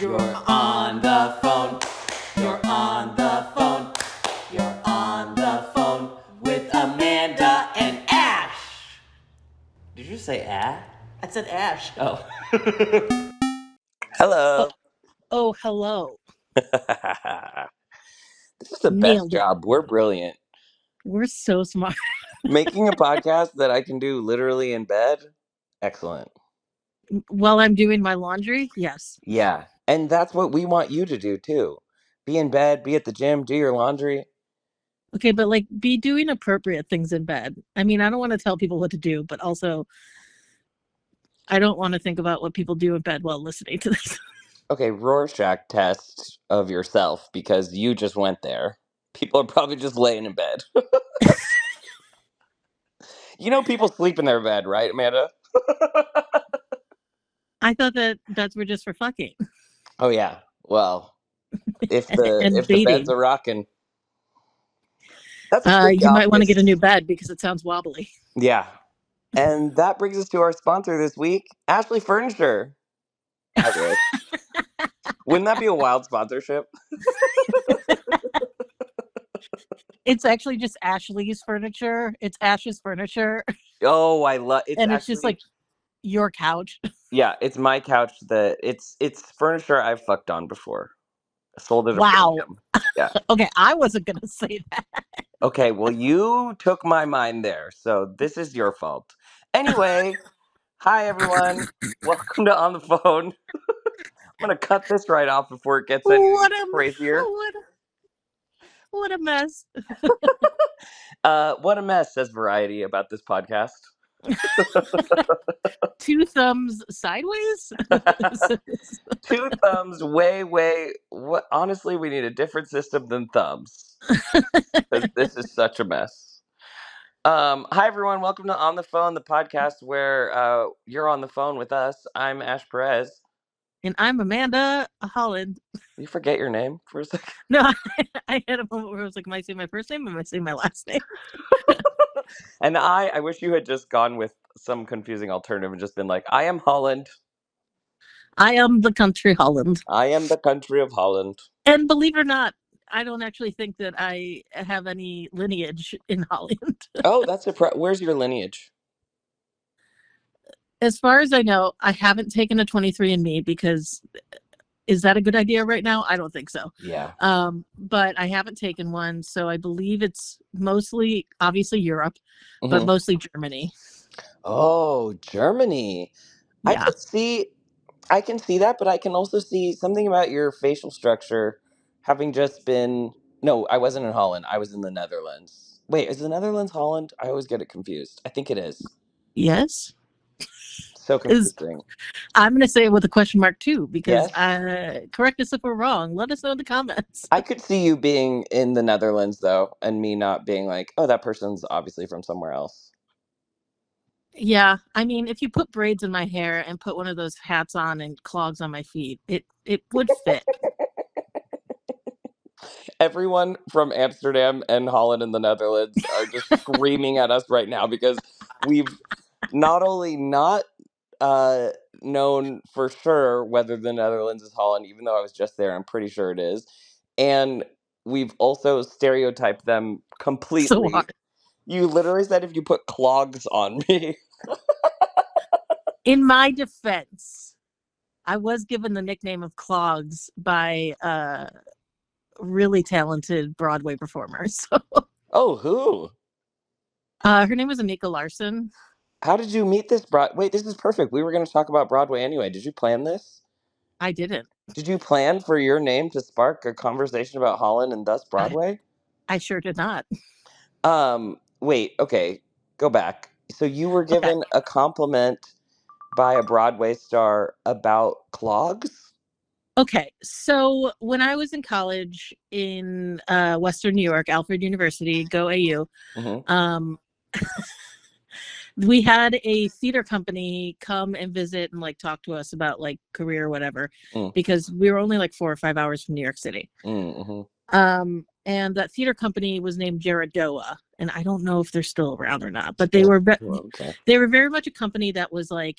You're on the phone. You're on the phone. You're on the phone with Amanda and Ash. Did you say Ash? I said Ash. Oh. Hello. Oh, hello. This is the best Nailed it. job. We're brilliant. We're so smart. Making a podcast that I can do literally in bed. Excellent. While I'm doing my laundry, yes. Yeah. And that's what we want you to do too. Be in bed, be at the gym, do your laundry. Okay, but like be doing appropriate things in bed. I mean, I don't want to tell people what to do, but also I don't want to think about what people do in bed while listening to this. Okay, Rorschach test of yourself because you just went there. People are probably just laying in bed. You know people sleep in their bed, right, Amanda? I thought that beds were just for fucking Oh yeah. Well, if and the beds dating. are rocking. That's pretty You might want to get a new obvious. bed because it sounds wobbly. Yeah. And that brings us to our sponsor this week, Ashley Furniture. I wish. Wouldn't that be a wild sponsorship? It's actually just Ashley's furniture. It's Ash's furniture. Oh, I love it's And it's just actually like your couch. yeah, it's my couch that it's furniture I've fucked on before. Sold at a Wow. premium. Yeah. Okay, I wasn't going to say that. Okay, well you took my mind there, so this is your fault. Anyway, hi everyone. Welcome to On the Phone. I'm gonna cut this right off before it gets any What a crazier. what a mess. What a mess, says Variety about this podcast. Two thumbs sideways. Two thumbs, way. What? Honestly, we need a different system than thumbs because this is such a mess. Hi everyone, welcome to On the Phone, the podcast where you're on the phone with us. I'm Ash Perez. And I'm Amanda Holland. You forget your name for a second. No, I had a moment where I was like, am I saying my first name? Am I saying my last name? And I wish you had just gone with some confusing alternative and just been like, I am Holland. I am the country Holland. I am the country of Holland. And believe it or not, I don't actually think that I have any lineage in Holland. Oh, that's where's your lineage? As far as I know, I haven't taken a 23andMe because is that a good idea right now? I don't think so. Yeah. But I haven't taken one, so I believe it's mostly, obviously Europe, but mostly Germany. Oh, Germany. Yeah. I can see that, but I can also see something about your facial structure having just been. No, I wasn't in Holland. I was in the Netherlands. Wait, is the Netherlands Holland? I always get it confused. I think it is. Yes. So confusing. I'm going to say it with a question mark too, because Yes. correct us if we're wrong. Let us know in the comments. I could see you being in the Netherlands though, and me not being like, oh, that person's obviously from somewhere else. Yeah, I mean, if you put braids in my hair and put one of those hats on and clogs on my feet, it would fit. Everyone from Amsterdam and Holland and the Netherlands are just screaming at us right now because we've not only not known for sure whether the Netherlands is Holland, even though I was just there, I'm pretty sure it is. And we've also stereotyped them completely. So hard. You literally said if you put clogs on me. In my defense, I was given the nickname of Clogs by really talented Broadway performer. So, Oh, who? her name was Anika Larson. How did you meet this Wait, this is perfect. We were going to talk about Broadway anyway. Did you plan this? I didn't. Did you plan for your name to spark a conversation about Holland and thus Broadway? I sure did not. Wait, okay. Go back. So you were Okay. given a compliment by a Broadway star about clogs? Okay, so when I was in college in Western New York, Alfred University, go AU, we had a theater company come and visit and like talk to us about like career or whatever, because we were only like 4 or 5 hours from New York City. And that theater company was named Jaradoa, and I don't know if they're still around or not, but they were very much a company that was like,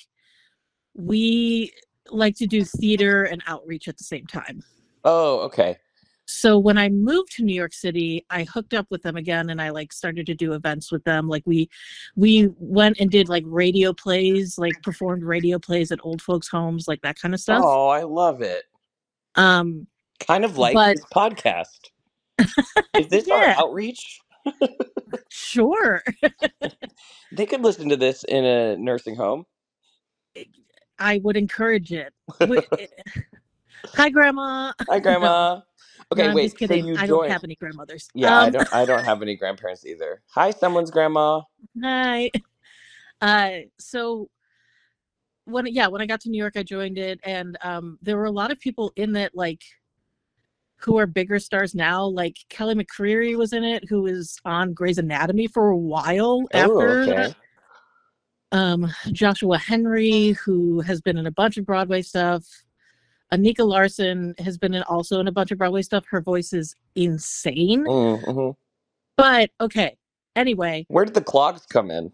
we like to do theater and outreach at the same time. Oh, okay. So when I moved to New York City, I hooked up with them again and I like started to do events with them. Like we went and did like radio plays, like performed radio plays at old folks' homes, like that kind of stuff. Oh, I love it. Um, Kind of like but this podcast. Is this our yeah, outreach? sure. They could listen to this in a nursing home. I would encourage it. Hi, Grandma. Hi, No, Grandma. no, Okay, I'm just wait. So kidding. you I don't joined? have any grandmothers. Yeah, I don't have any grandparents either. Hi, someone's grandma. Hi. So when I got to New York, I joined it, and there were a lot of people in it, like who are bigger stars now. Like Kelly McCreary was in it, who was on Grey's Anatomy for a while Oh, after that. okay. Joshua Henry, who has been in a bunch of Broadway stuff. Anika Larson has been also in a bunch of Broadway stuff. Her voice is insane. Mm-hmm. But okay. Anyway, Where did the clogs come in?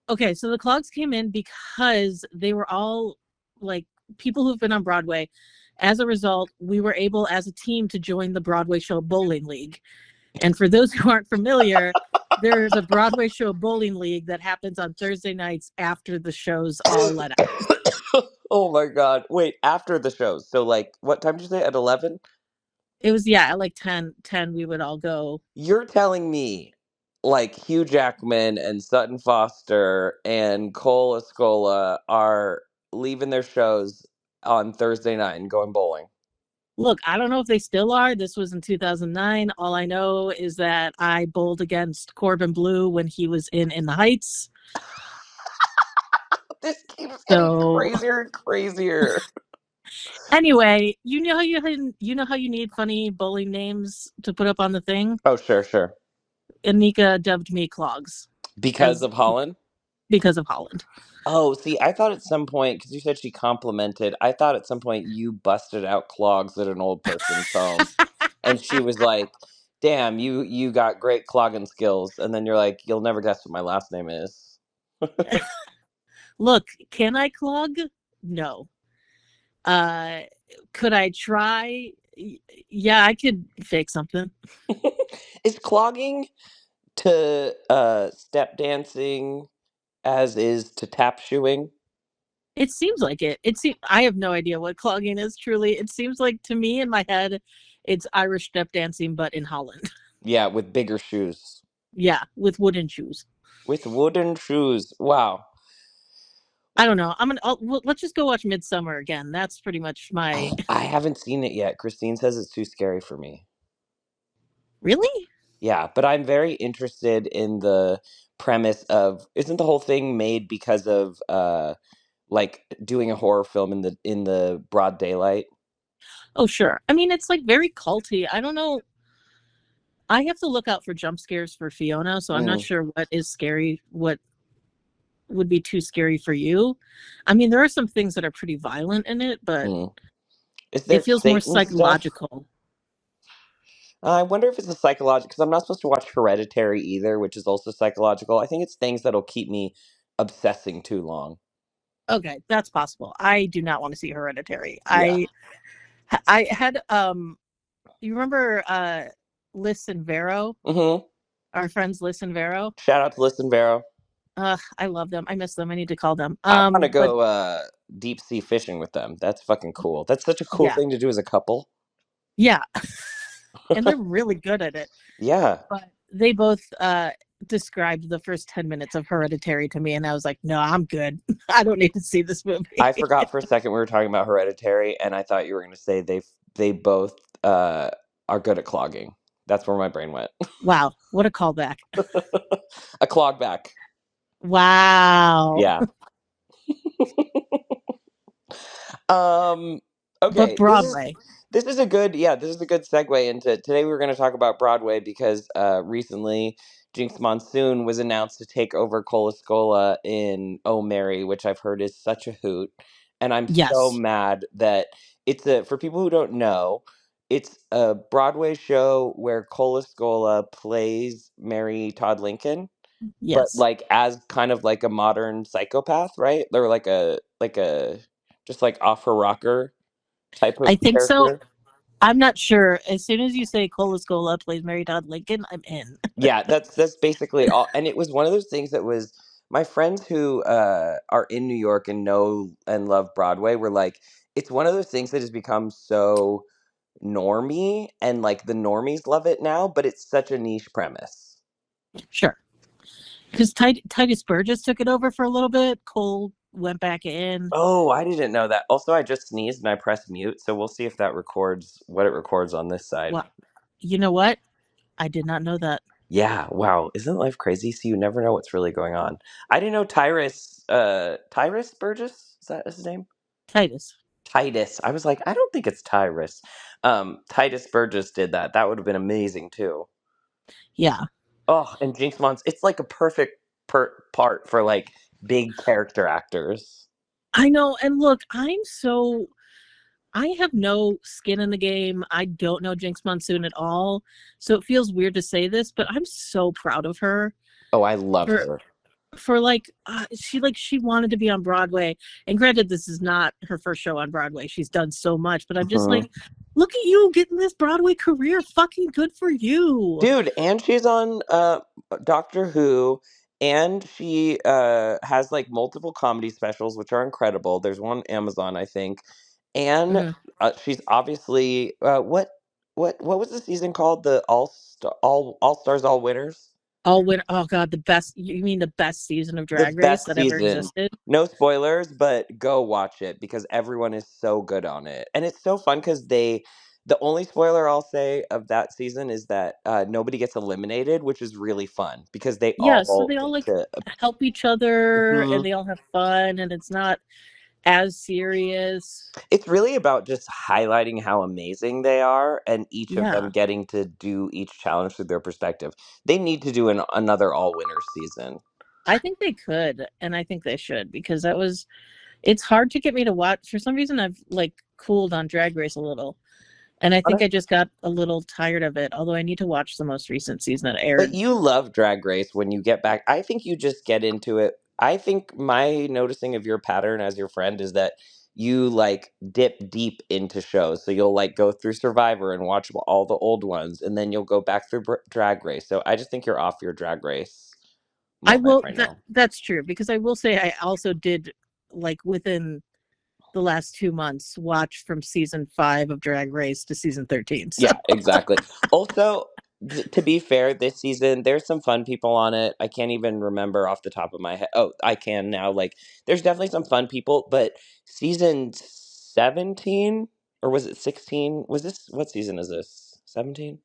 okay, so the clogs came in because they were all like people who've been on Broadway. As a result, we were able as a team to join the Broadway show Bowling League. And for those who aren't familiar, there's a Broadway show bowling league that happens on Thursday nights after the shows all let out. Oh my God. Wait, after the shows. So, like, what time did you say? At 11? It was, yeah, at like 10 we would all go. You're telling me, like, Hugh Jackman and Sutton Foster and Cole Escola are leaving their shows on Thursday night and going bowling? Look, I don't know if they still are. This was in 2009. All I know is that I bowled against Corbin Bleu when he was in the Heights. This keeps getting So crazier and crazier. anyway, you know how you need funny bowling names to put up on the thing? Oh, sure, sure. Anika dubbed me Clogs Because as of Holland? because of Holland. Oh, see, I thought at some point, because you said she complimented, I thought at some point you busted out clogs at an old person's home. And she was like, damn, you got great clogging skills. And then you're like, you'll never guess what my last name is. Look, can I clog? No. Uh, could I try? Yeah, I could fake something. Is clogging to step dancing as is to tap shoeing? It seems like it. I have no idea what clogging is truly. It seems like to me in my head, it's Irish step dancing, but in Holland. Yeah, with bigger shoes. Yeah, with wooden shoes. With wooden shoes. Wow. I don't know. Let's just go watch Midsummer again. That's pretty much my. I haven't seen it yet. Christine says it's too scary for me. Really? Yeah, but I'm very interested in the premise of isn't the whole thing made because of like doing a horror film in the broad daylight? Oh, sure. I mean, it's like very culty. I don't know. I have to look out for jump scares for Fiona, so I'm not Mm, sure what is scary, what would be too scary for you. I mean, there are some things that are pretty violent in it, but mm. Is there it feels more Satan stuff? psychological. I wonder if it's a psychological because I'm not supposed to watch Hereditary either, which is also psychological. I think it's things that'll keep me obsessing too long. Okay, that's possible. I do not want to see Hereditary. Yeah. I had you remember Liz and Vero, Mm-hmm. our friends Liz and Vero? Shout out to Listen Vero. I love them. I miss them. I need to call them. I want to But go deep sea fishing with them. That's fucking cool. That's such a cool yeah, thing to do as a couple. yeah, and they're really good at it. Yeah. But they both described the first 10 minutes of Hereditary to me, and I was like, no, I'm good. I don't need to see this movie. I forgot for a second we were talking about Hereditary, and I thought you were going to say they both are good at clogging. That's where my brain went. Wow, what a callback. A clog back. Wow. Yeah. Um. But Okay. Broadway. This is a good this is a good segue into today. We were going to talk about Broadway because recently Jinx Monsoon was announced to take over Colascola in Oh Mary, which I've heard is such a hoot, and I'm so Yes. mad that it's a for people who don't know, it's a Broadway show where Colascola plays Mary Todd Lincoln, but Yes. like as kind of like a modern psychopath, right? They're like a just like off her rocker type I of think so. character. I'm not sure. As soon as you say Cola Scola plays Mary Todd Lincoln, I'm in. Yeah, that's basically all. And it was one of those things that was my friends who are in New York and know and love Broadway were like, it's one of those things that has become so normy, and like the normies love it now, but it's such a niche premise. Sure. Because Titus Burgess took it over for a little bit. Cole went back in. Oh, I didn't know that. Also, I just sneezed and I pressed mute, so we'll see if that records what it records on this side. Well, you know what? I did not know that. Yeah, wow. Isn't life crazy? So you never know what's really going on. I didn't know Tyrus Burgess, is that his name? Titus. Titus. I was like, I don't think it's Tyrus. Titus Burgess did that. That would have been amazing too. Yeah. Oh, and Jinx Monsoon. It's like a perfect part for like big character actors. I know. And look, I have no skin in the game. I don't know Jinx Monsoon at all. So it feels weird to say this, but I'm so proud of her Oh, I love for her. she wanted to be on Broadway. And granted, this is not her first show on Broadway. She's done so much, but I'm just Mhm. like, look at you getting this Broadway career. Fucking good for you. Dude, and she's on Doctor Who, and she has like multiple comedy specials which are incredible. There's one on Amazon, I think. And Mhm. she's obviously what was the season called? The All Stars All Winners? Oh god, the best, you mean the best season of The Drag Race best that ever season. existed? No spoilers, but go watch it because everyone is so good on it. And it's so fun because the only spoiler I'll say of that season is that nobody gets eliminated, which is really fun because they Yeah, so all they all get like to. help each other and Mhm. they all have fun and it's not as serious. It's really about just highlighting how amazing they are and each of them Yeah. getting to do each challenge through their perspective. They need to do another all winners season. I think they could and I think they should because it's hard to get me to watch. For some reason I've like cooled on Drag Race a little. And I think I just got a little tired of it, although I need to watch the most recent season that But aired. you love Drag Race when you get back. I think you just get into it. I think my noticing of your pattern as your friend is that you like dip deep into shows. So you'll like go through Survivor and watch all the old ones, and then you'll go back through Drag Race. So I just think you're off your Drag Race I moment will right now. that's true because I will say I also did like within the last 2 months watch from season 5 of Drag Race to season 13. So Yeah, exactly. Also, to be fair, this season there's some fun people on it. I can't even remember off the top of my head. Oh, I can now. Like, there's definitely some fun people, but season 17 or was it 16? Was this what season is this? 17?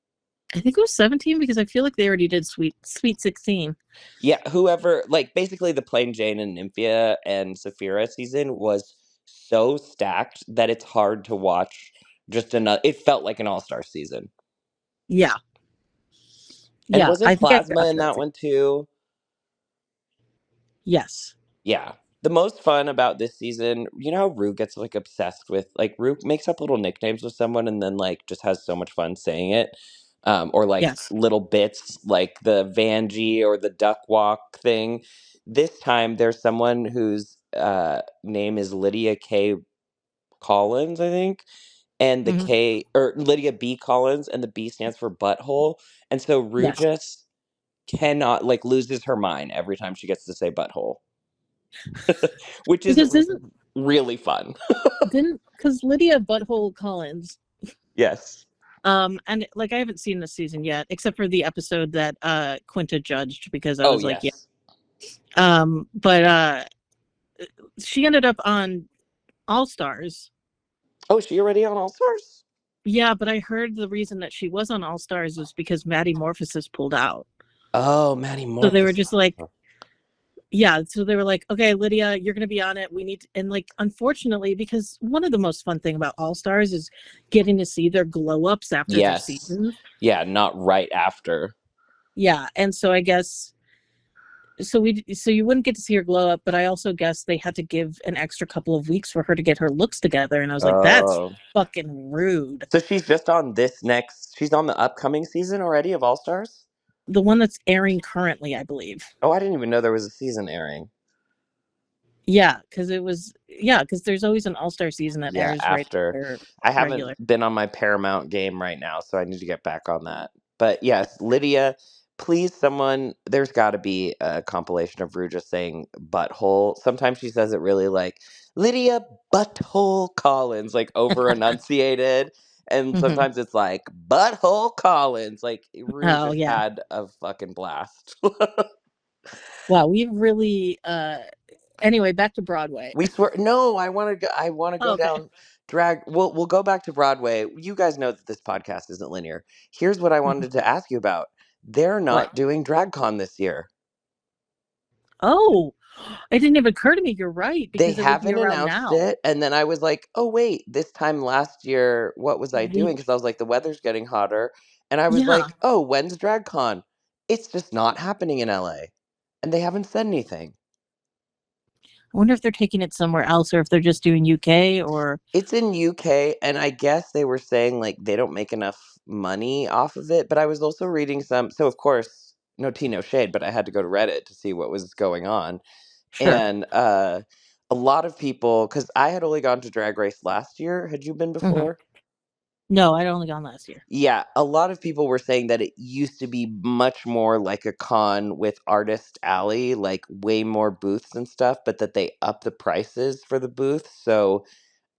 I think it was 17 because I feel like they already did Sweet 16. Yeah, whoever like basically the Plain Jane and Nymphia and Saphira season was so stacked that it's hard to watch just another it felt like an all-star season. Yeah. And Yeah, I wasn't think I Plasma got in that that too. one too? Yes. Yeah. The most fun about this season, you know how Rue gets like obsessed with like Rue makes up little nicknames with someone and then like just has so much fun saying it. Or like Yes. little bits like the Vanjie or the duck walk thing. This time there's someone whose name is Lydia K. Collins, I think. And the Hmm. K or Lydia B. Collins and the B stands for butthole. And so Rue Yes. just cannot like loses her mind every time she gets to say butthole. Which is Because isn't really fun. didn't because Lydia Butthole Collins, Yes. and like I haven't seen this season yet, except for the episode that Quinta judged because I Oh, was like, yeah. yes. But she ended up on All Stars. Oh, is she already on All Stars? Yeah, but I heard the reason that she was on All Stars was because Maddie Morphosis pulled out. Oh, Maddie So they were Morphosis. just like, yeah, so they were like, okay, Lydia, you're going to be on it. We need to, and like, unfortunately, because one of the most fun thing about All Stars is getting to see their glow ups after their Yes. seasons. Yeah, not right after. Yeah, and so I guess so you wouldn't get to see her glow up, but I also guess they had to give an extra couple of weeks for her to get her looks together, and I was like, that's Oh. fucking rude. So she's just on she's on the upcoming season already of All Stars? The one that's airing currently, I believe. Oh, I didn't even know there was a season airing. Yeah, because there's always an all-star season that Yeah, airs right after. after I haven't regular. been on my Paramount game right now, so I need to get back on that. But yes, Lydia, please, someone, there's got to be a compilation of Rue just saying butthole. Sometimes she says it really like Lydia Butthole Collins, like over enunciated. And Hmm. sometimes it's like Butthole Collins. Like Rue Oh just yeah. had a fucking blast. Wow, we've really anyway, back to Broadway. We swear. No, I want to go. I want to Oh, go okay. down. Drag. We'll go back to Broadway. You guys know that this podcast isn't linear. Here's what I Mhm. wanted to ask you about. They're What? not doing DragCon this year. Oh, it didn't even occur to me. You're right, They because it would be haven't around announced now. it, and then I was like, "Oh wait, this time last year, what was I doing?" We Because I was like, "The weather's getting hotter," and I was Yeah. like, "Oh, when's DragCon?" It's just not happening in LA, and they haven't said anything. I wonder if they're taking it somewhere else or if they're just doing UK or It's in UK, and I guess they were saying like they don't make enough money off of it. But I was also reading some, so of course, no tea, no shade, but I had to go to Reddit to see what was going on. sure. And a lot of people, because I had only gone to Drag Race last year. Had you been Hmm. before? No, I'd only gone last year. Yeah, a lot of people were saying that it used to be much more like a con with Artist Alley, like way more booths and stuff, but that they up the prices for the booths. So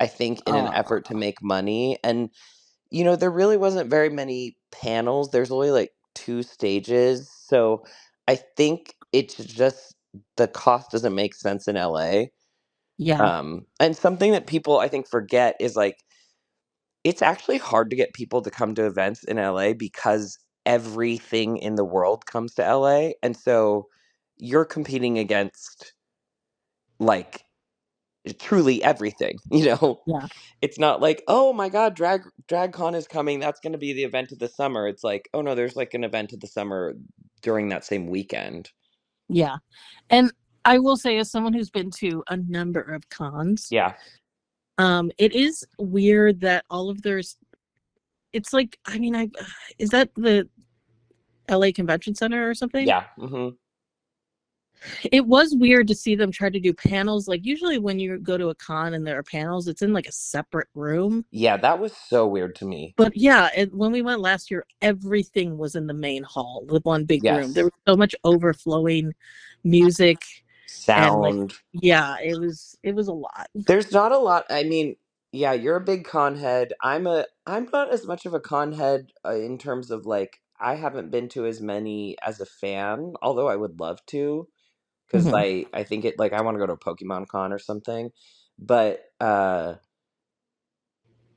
I think in an effort to Oh, make money. And there really wasn't very many panels. There's only like two stages. So I think it's just the cost doesn't make sense in LA. yeah, And something that people I think forget is like it's actually hard to get people to come to events in LA because everything in the world comes to LA. And so you're competing against like truly everything, yeah, It's not like, "Oh my god, DragCon is coming. That's going to be the event of the summer." It's like, "Oh no, there's like an event of the summer during that same weekend." yeah. And I will say, as someone who's been to a number of cons, Yeah. it is weird that all of their it's like, I mean, I is that the LA Convention Center or something? Yeah. It was weird to see them try to do panels. Like usually when you go to a con and there are panels, it's in like a separate room. Yeah, that was so weird to me. But yeah, when we went last year, everything was in the main hall, the one big room. There Yes. was so much overflowing music and like, Sound. yeah, it was a lot. There's not a lot. I mean, yeah, you're a big con head. I'm not as much of a con head in terms of like I haven't been to as many as a fan, although I would love to. Because Hmm. I think it like I want to go to a Pokemon Con or something. But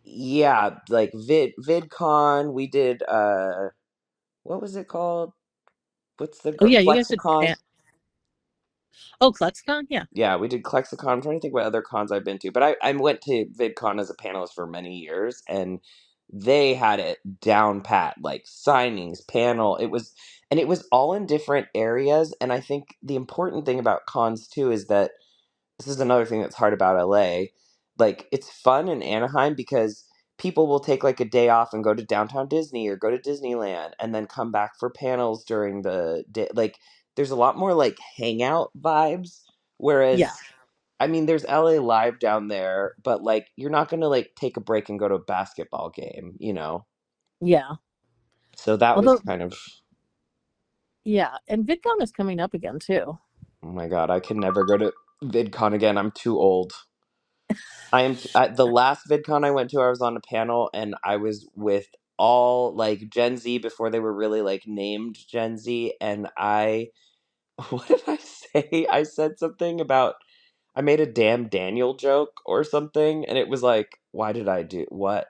yeah, like VidCon, we did what was it called? What's the Oh yeah, you guys did Clexacon? oh, Clexacon, yeah. Yeah, we did Clexacon. I'm trying to think what other cons I've been to, but I went to VidCon as a panelist for many years, and they had it down pat, like signings, panel. It was all in different areas, and I think the important thing about cons too is that this is another thing that's hard about LA. Like it's fun in Anaheim because people will take like a day off and go to downtown Disney or go to Disneyland and then come back for panels during the day. Like there's a lot more like hangout vibes. Yeah, Whereas, I mean, there's LA Live down there, but like you're not gonna like take a break and go to a basketball game. yeah. So that was Although, kind of, yeah, and VidCon is coming up again too. oh my god, I can never go to VidCon again. I'm too old. The last VidCon I went to. I was on a panel and I was with all like Gen Z before they were really like named Gen Z. And what did I say? I said something about I made a damn Daniel joke or something, and it was like, why did I do what?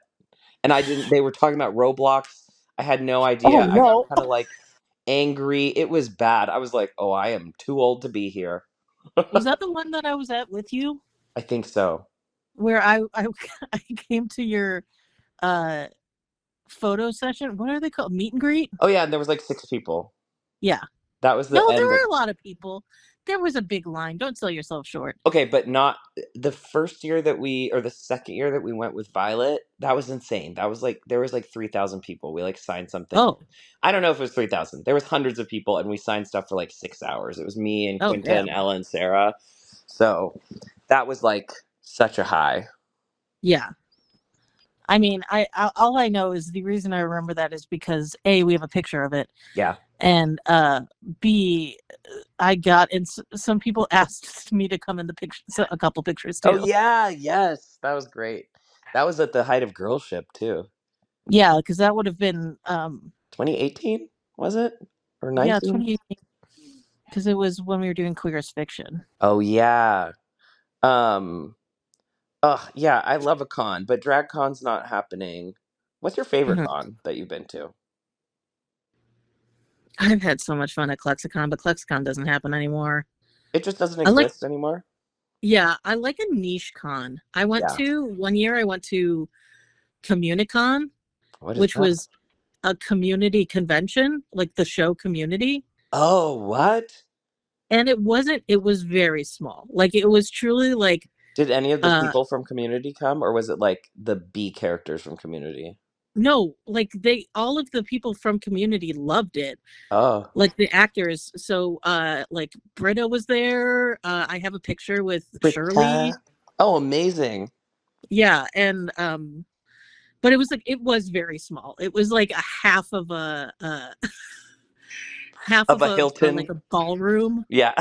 And I didn't. They were talking about Roblox. I had no Oh idea. I got no. kind of like angry. It was bad. I was like, oh, I am too old to be here. Was that the one that I was at with you I think so. where I I came to your uh photo session? What are they called? Meet and greet? Oh yeah, and there was like six people. Yeah. That was the No, there end of. were a lot of people. There was a big line. Don't sell yourself short. Okay, but not the first year that we, or the second year that we went with Violet. That was insane. That was like there was like 3,000 people. We like signed something. Oh, I don't know if it was 3,000. There was hundreds of people, and we signed stuff for like 6 hours. It was me and oh Quinta and damn. Ella and Sarah. So that was like such a high. Yeah. I mean, all I know is the reason I remember that is because A, we have a picture of it, Yeah. and B, I got and some people asked me to come in the picture, so a couple pictures Oh too. yeah, yes, that was great. That was at the height of girlship too. Yeah, because that would have been 2018 was it, or yeah 19? 2018 because it was when we were doing Queer as Fiction. Oh yeah. Um. Oh yeah, I love a con, but DragCon's not happening. What's your favorite Mhm. con that you've been to? I've had so much fun at Clexacon, but Clexacon doesn't happen anymore. It just doesn't I like exist anymore. Yeah, I like a niche con. I went Yeah. to one year. I went to Communicon, What is which that? was a community convention, like the show Community. Oh, what? And it wasn't, it was very small. Like it was truly like, Did any of the uh, people from Community come, or was it like the B characters from Community? no, like all of the people from Community loved it. Oh, Like the actors. So, like Britta was there. I have a picture with Shirley. Britta. Oh, amazing. Yeah. And, but it was like, it was very small. It was like a half of half Of of a a like Hilton. a ballroom. Yeah.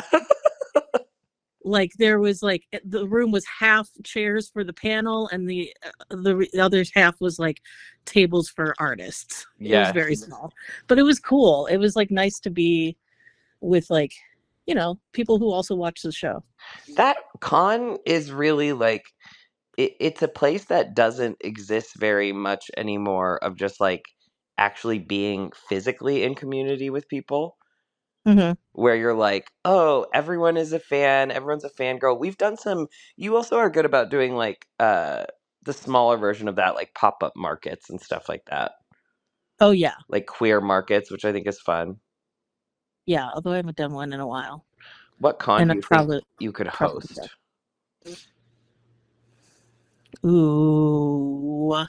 Like there was like the room was half chairs for the panel, and the other half was like tables for artists. It was very Yes. small, but it was cool. It was like nice to be with like, people who also watch the show. That con is really like it's a place that doesn't exist very much anymore of just like actually being physically in community with people Hmm. where you're like, oh, everyone is a fan, everyone's a fangirl. We've done some, you also are good about doing like the smaller version of that, like pop-up markets and stuff like that. Oh yeah, Like queer markets, which I think is fun. yeah. Although I haven't done one in a while, What con and do I you think probably you could probably done. host? Ooh,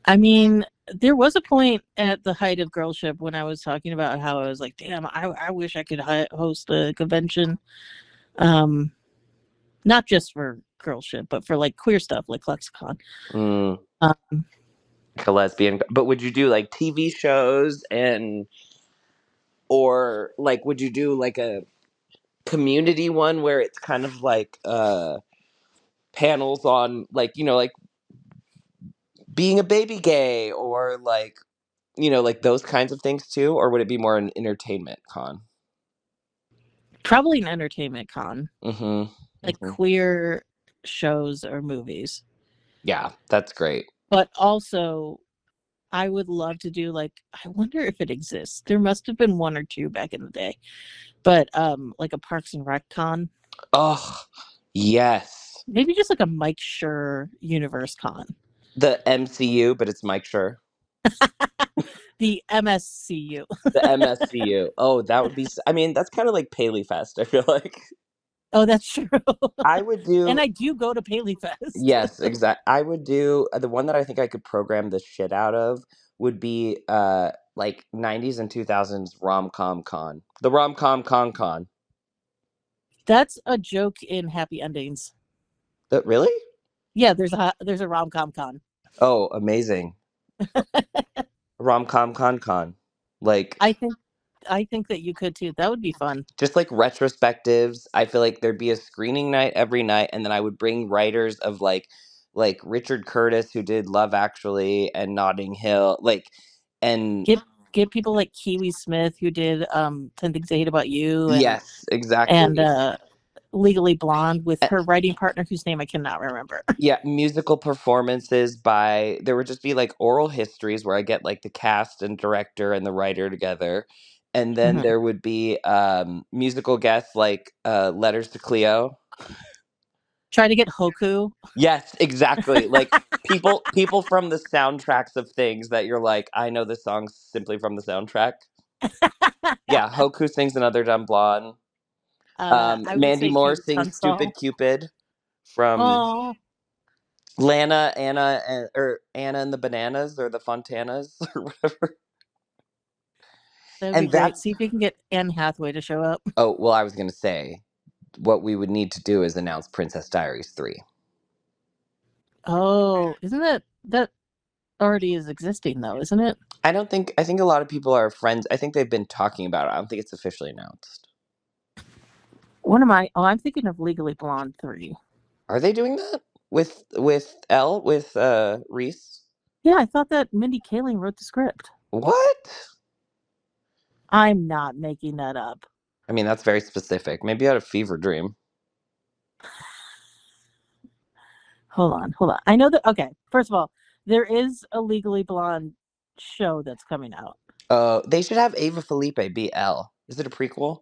I mean, there was a point at the height of girlship when I was talking about how I was like, damn, I wish I could host a convention. Um, Not just for girlship, but for like queer stuff, like Clexacon. Mm, Um, like a lesbian, but would you do like TV shows and or like would you do like a community one where it's kind of like panels on like like being a baby gay or like like those kinds of things too, or would it be more an entertainment con? Probably an entertainment con, Mm-hmm. like Mm-hmm. queer shows or movies. Yeah, that's great. But also, I would love to do like, I wonder if it exists. There must have been one or two back in the day, but like a Parks and Rec con, Oh, yes. maybe just like a Mike Shur Universe con, The MCU, but it's Mike Shur. the MSCU. The MSCU. Oh, that would be. I mean, that's kind of like PaleyFest. I feel like Oh, that's true. I would And do. I do go to PaleyFest. Yes, exact. I would do the one that I think I could program the shit out of would be like 90s and 2000s rom-com con. The rom-com con. That's a joke in Happy Endings. Really? Yeah, there's a rom com con. Oh, amazing. Rom-com con. Like I think I think that you could too. That would be fun. just like retrospectives. I feel like there'd be a screening night every night, and then I would bring writers of like Richard Curtis who did Love Actually and Notting Hill, like and Get people like Kiwi Smith who did 10 Things I Hate About You yes, and exactly. Legally Blonde with her writing partner whose name I cannot remember. Yeah, musical performances by there would just be like oral histories where I get like the cast and director and the writer together. And then Hmm. there would be musical guests like Letters to Cleo. Try to get Hoku. Yes, exactly. Like people from the soundtracks of things that you're like, I know this song simply from the soundtrack. Yeah, Hoku sings Another Dumb Blonde. I would Mandy say Moore Kate sings Stupid Tunstall. Cupid from Oh, Lana, Anna, or Anna and the Bananas or the Fontanas or whatever. that would be And great. that, See if you can get Anne Hathaway to show up. oh, well, I was going to say, what we would need to do is announce Princess Diaries 3. Oh, isn't that already is existing though, isn't it? I think a lot of people are friends. I think they've been talking about it. I don't think it's officially announced. What am I? Oh, I'm thinking of Legally Blonde 3. Are they doing that with Reese? Yeah, I thought that Mindy Kaling wrote the script. What? I'm not making that up. I mean, that's very specific. Maybe I had a fever dream. Hold on. I know that. Okay, first of all, there is a Legally Blonde show that's coming out. They should have Ava Felipe be Elle. Is it a prequel?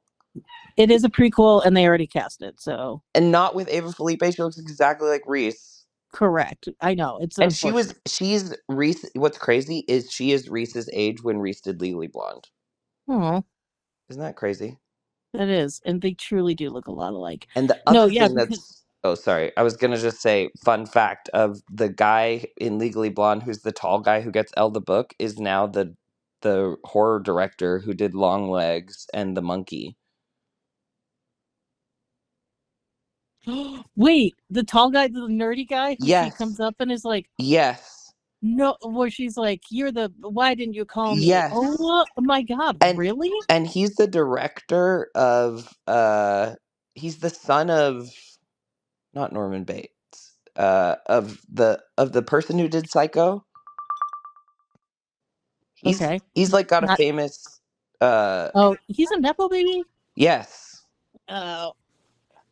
It is a prequel, and they already cast it. So And not with Ava Felipe. She looks exactly like Reese. correct. I know it's And unfortunate. she's Reese. What's crazy is she is Reese's age when Reese did Legally Blonde. Oh, Isn't that crazy? that is, and they truly do look a lot alike. And the No, other yeah, thing because that's oh sorry, I was gonna just say fun fact of the guy in Legally Blonde who's the tall guy who gets Elle the book is now the horror director who did Long Legs and The Monkey. wait, the tall guy, the nerdy guy, who she Yes, comes up and is like, yes, no, where she's like, "You're the. Why didn't you call me?" yes. Oh my God, And really? and he's the director of he's the son of not Norman Bates. Of the person who did Psycho. Okay, He's like got a not. famous uh Oh, he's a nepo baby. yes. Oh,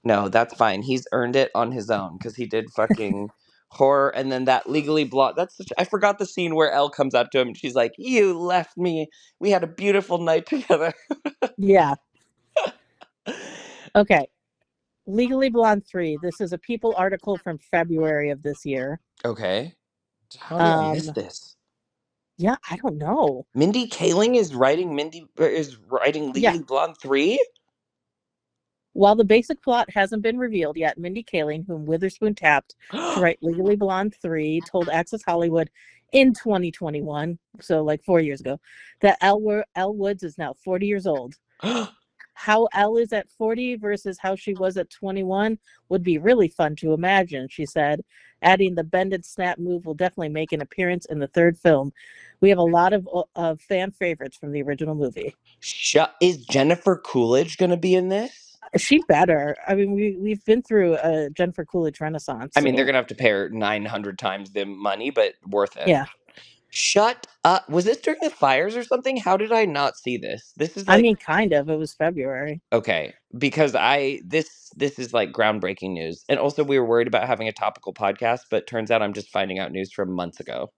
No, that's fine. He's earned it on his own because he did fucking horror, and then that Legally Blonde. That's such. I forgot the scene where Elle comes up to him and she's like, "You left me. We had a beautiful night together." yeah. Okay, Legally Blonde 3. This is a People article from February of this year. Okay, how did I miss Um, this? yeah, I don't know. Mindy Kaling is writing Yeah, Legally Blonde 3. while the basic plot hasn't been revealed yet, Mindy Kaling, whom Witherspoon tapped to write Legally Blonde 3, told Access Hollywood in 2021, so like 4 years ago, that Elle Woods is now 40 years old. How Elle is at 40 versus how she was at 21 would be really fun to imagine, she said, adding the bend and snap move will definitely make an appearance in the third film. We have a lot of fan favorites from the original movie. Is Jennifer Coolidge gonna be in this? She better. I mean, we've been through a Jennifer Coolidge renaissance, I mean, they're so gonna have to pay her 900 times the money, but worth it. yeah. Shut up. Was this during the fires or something? How did I not see this? This is I like mean, kind of. It was February. okay, because this is like groundbreaking news. And also we were worried about having a topical podcast, but turns out I'm just finding out news from months ago.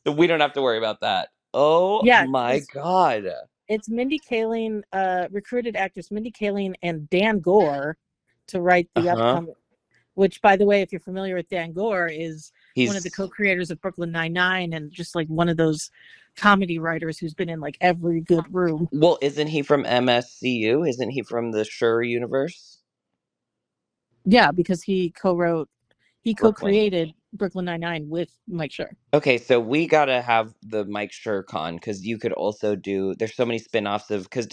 So we don't have to worry about that. Oh Yeah, my because god. it's Mindy Kaling, recruited actress Mindy Kaling and Dan Gore to write the Uh-huh. upcoming. Which, by the way, if you're familiar with Dan Gore, is one of the He's co-creators of Brooklyn Nine-Nine and just like one of those comedy writers who's been in like every good room. well, isn't he from MSCU? Isn't he from the Shur universe? Yeah, because he Brooklyn. co-created Brooklyn Nine-Nine with Mike Shur. Okay, so we gotta have the Mike Shur con because you could also do. There's so many spin-offs of because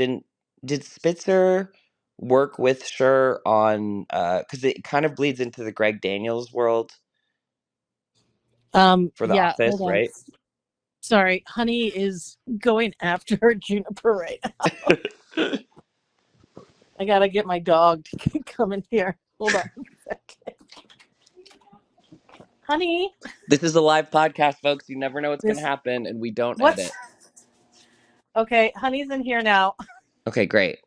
did Spitzer work with Shur on because it kind of bleeds into the Greg Daniels world for The Yeah, Office, hold on. right? Sorry, Honey is going after Juniper right now. I gotta get my dog to come in here. Hold on a second. Honey, This is a live podcast, folks. You never know what's gonna this happen, and we don't what's edit. okay, Honey's in here now. Okay, great.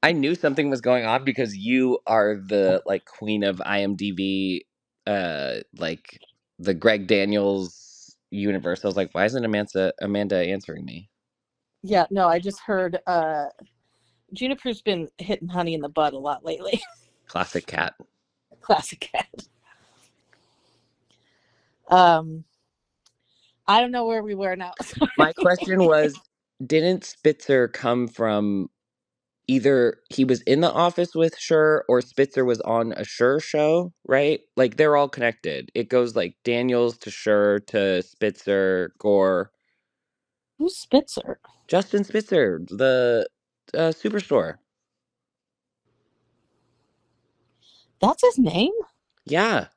I knew something was going on because you are the like queen of IMDb, like the Greg Daniels universe. I was like, why isn't Amanda answering me? Yeah, no, I just heard Juniper's been hitting Honey in the butt a lot lately. Classic cat. Classic cat. Um, I don't know where we were now. My Sorry. question was, didn't Spitzer come from either he was in the office with Schur or Spitzer was on a Schur show, right? Like they're all connected. It goes like Daniels to Schur to Spitzer, Gore. Who's Spitzer? Justin Spitzer, the Superstore. That's his name? Yeah.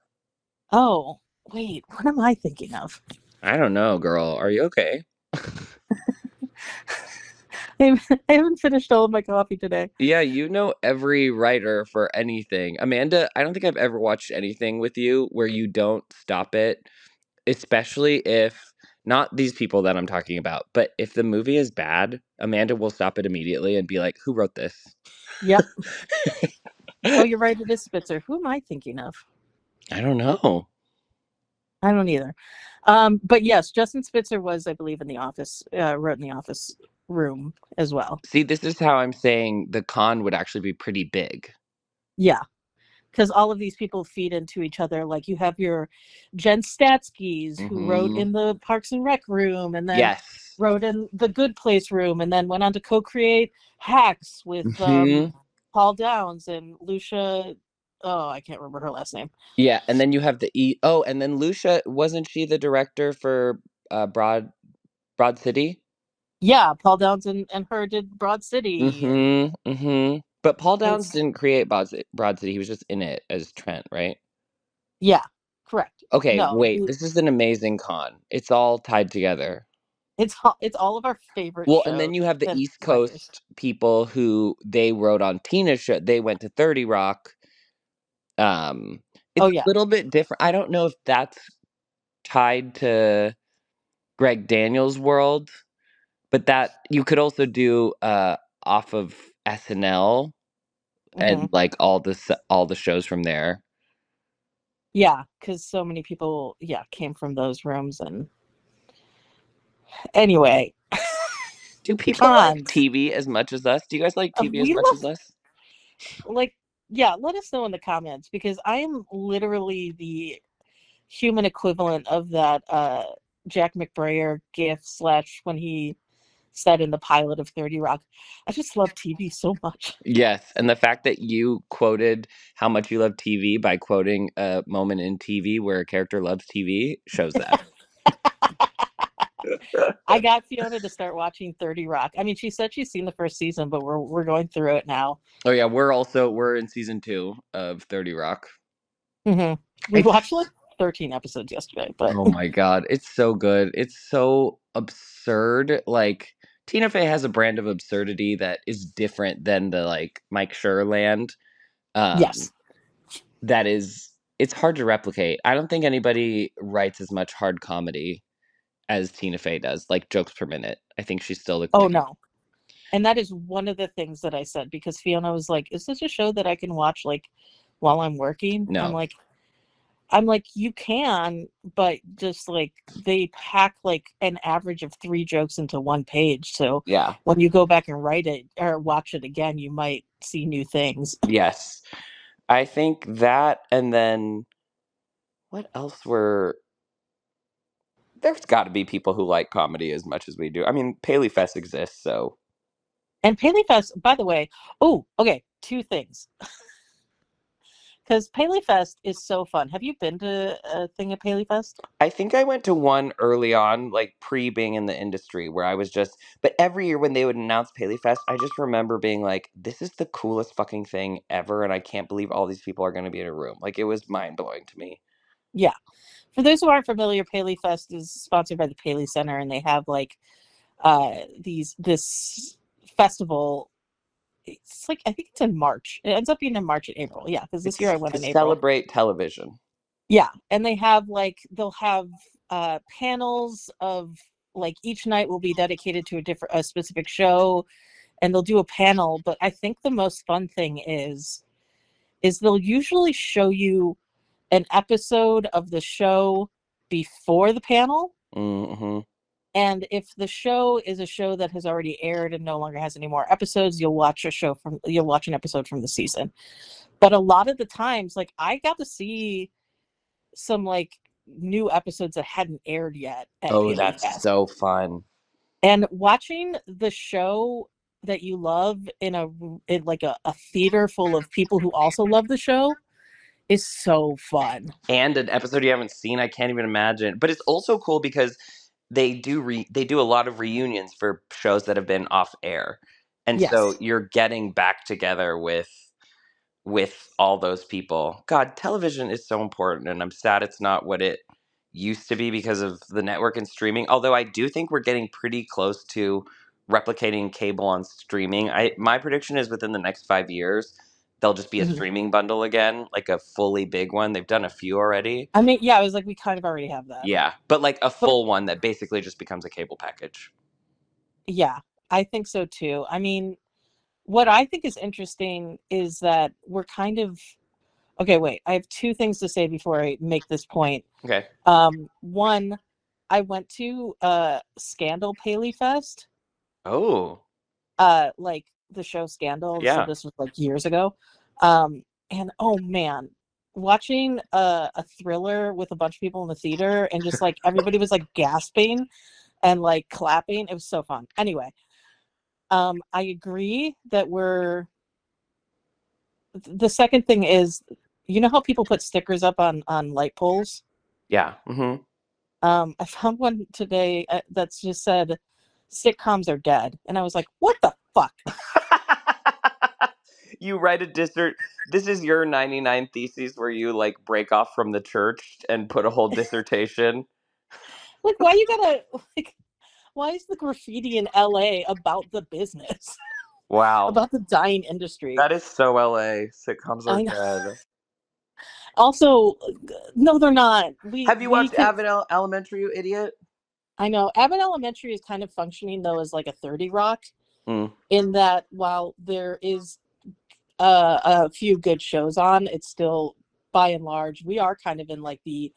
Oh, wait, what am I thinking of? I don't know, girl. Are you okay? I haven't finished all of my coffee today. Yeah, you know every writer for anything. Amanda, I don't think I've ever watched anything with you where you don't stop it, especially if not these people that I'm talking about, but if the movie is bad, Amanda will stop it immediately and be like, "Who wrote this?" Yep. Oh, you're right. It is Spitzer. Who am I thinking of? I don't know. I don't either. But yes, Justin Spitzer was, I believe, in the office, wrote in the office room as well. See, this is how I'm saying the con would actually be pretty big. Yeah, because all of these people feed into each other. Like you have your Jen Statskys who wrote Mhm. in the Parks and Rec room, and then Yes. wrote in the Good Place room, and then went on to co-create Hacks with Mhm. Paul Downs and Lucia. Oh, I can't remember her last name. Yeah, and then you have the Oh, and then Lucia, wasn't she the director for Broad City? Yeah, Paul Downs and her did Broad City, and Mhm. Mhm. But Paul Downs it's didn't create Broad City. He was just in it as Trent, right? yeah, correct. Okay, No, wait. This is an amazing con. It's all tied together. it's all of our favorite Well, and then shows you have the and East writers. Coast people who they wrote on Tina's show. They went to 30 Rock. Um, Oh it's a yeah. little bit different. I don't know if that's tied to Greg Daniels' world, but that you could also do off of SNL Hmm. and like all the shows from there. Yeah, because so many people, yeah, came from those rooms. And anyway, Do people like cons. TV as much as us? Do you guys like TV as We much as love us? like yeah. Let us know in the comments because I am literally the human equivalent of that Jack McBrayer gif slash when he said in the pilot of 30 Rock. I just love TV so much. Yes, and the fact that you quoted how much you love TV by quoting a moment in TV where a character loves TV shows that. I got Fiona to start watching 30 Rock. I mean, she said she's seen the first season, but we're going through it now. Oh yeah, we're in season 2 of 30 Rock. Hmm. We watched like It's 13 episodes yesterday, but oh my god, it's so good. It's so absurd. Like Tina Fey has a brand of absurdity that is different than the like Mike Shur land. Um, yes. that is it's hard to replicate. I don't think anybody writes as much hard comedy as Tina Fey does, like jokes per minute. I think she's still the Oh queen. no. And that is one of the things that I said because Fiona was like, "Is this a show that I can watch like while I'm working?" No. I'm like, you can, but just like they pack like an average of 3 jokes into one page. So Yeah. when you go back and write it or watch it again, you might see new things. Yes. I think that and then what else were there's got to be people who like comedy as much as we do. I mean, PaleyFest exists, so And PaleyFest, by the way, oh, okay, 2 things. Because PaleyFest is so fun. Have you been to a thing at PaleyFest? I think I went to one early on, like pre being in the industry, where I was just. But every year when they would announce PaleyFest, I just remember being like, "This is the coolest fucking thing ever," and I can't believe all these people are going to be in a room. Like it was mind blowing to me. Yeah. For those who aren't familiar, PaleyFest is sponsored by the Paley Center, and they have like this festival. It's like I think it's in March. It ends up being in March and April. Yeah, because this year I It's went to in April. celebrate television. Yeah, and they have like they'll have panels of like each night will be dedicated to a specific show, and they'll do a panel. But I think the most fun thing is they'll usually show you an episode of the show before the panel. Hmm. And if the show is a show that has already aired and no longer has any more episodes, you'll watch an episode from the season. But a lot of the times, like I got to see some like new episodes that hadn't aired yet at Oh, that's PaleyFest. so fun. And watching the show that you love in like a theater full of people who also love the show is so fun. And an episode you haven't seen, I can't even imagine. But it's also cool because they do a lot of reunions for shows that have been off air. And so Yes. you're getting back together with with all those people. God, television is so important, and I'm sad it's not what it used to be because of the network and streaming. Although I do think we're getting pretty close to replicating cable on streaming. My prediction is within the next 5 years, there'll just be a Mhm. streaming bundle again, like a fully big one. They've done a few already. I mean, yeah, I was like, we kind of already have that. Yeah, but like a But full one that basically just becomes a cable package. yeah, I think so too. I mean, what I think is interesting is that we're kind of okay, wait. I have two things to say before I make this point. Okay. One, I went to Scandal PaleyFest, Oh, like the show Scandal. So yeah. this was like years ago. And oh man, watching a thriller with a bunch of people in the theater and just like everybody was like gasping and like clapping. It was so fun. Anyway, I agree that the second thing is, you know how people put stickers up on light poles? Yeah. Hmm. I found one today that's just said sitcoms are dead. And I was like, what the fuck? You write a dissert. This is your 99 theses where you like break off from the church and put a whole dissertation. Like, why you gotta, like, why is the graffiti in LA about the business, Wow. about the dying industry? That is so LA. Sitcoms are I know. dead. Also, no, they're not. Have you We watched can, Abbott Elementary, you idiot? I know. Abbott Elementary is kind of functioning though as like a 30 Rock, Mm. in that while there is a few good shows on, it's still by and large we are kind of in like the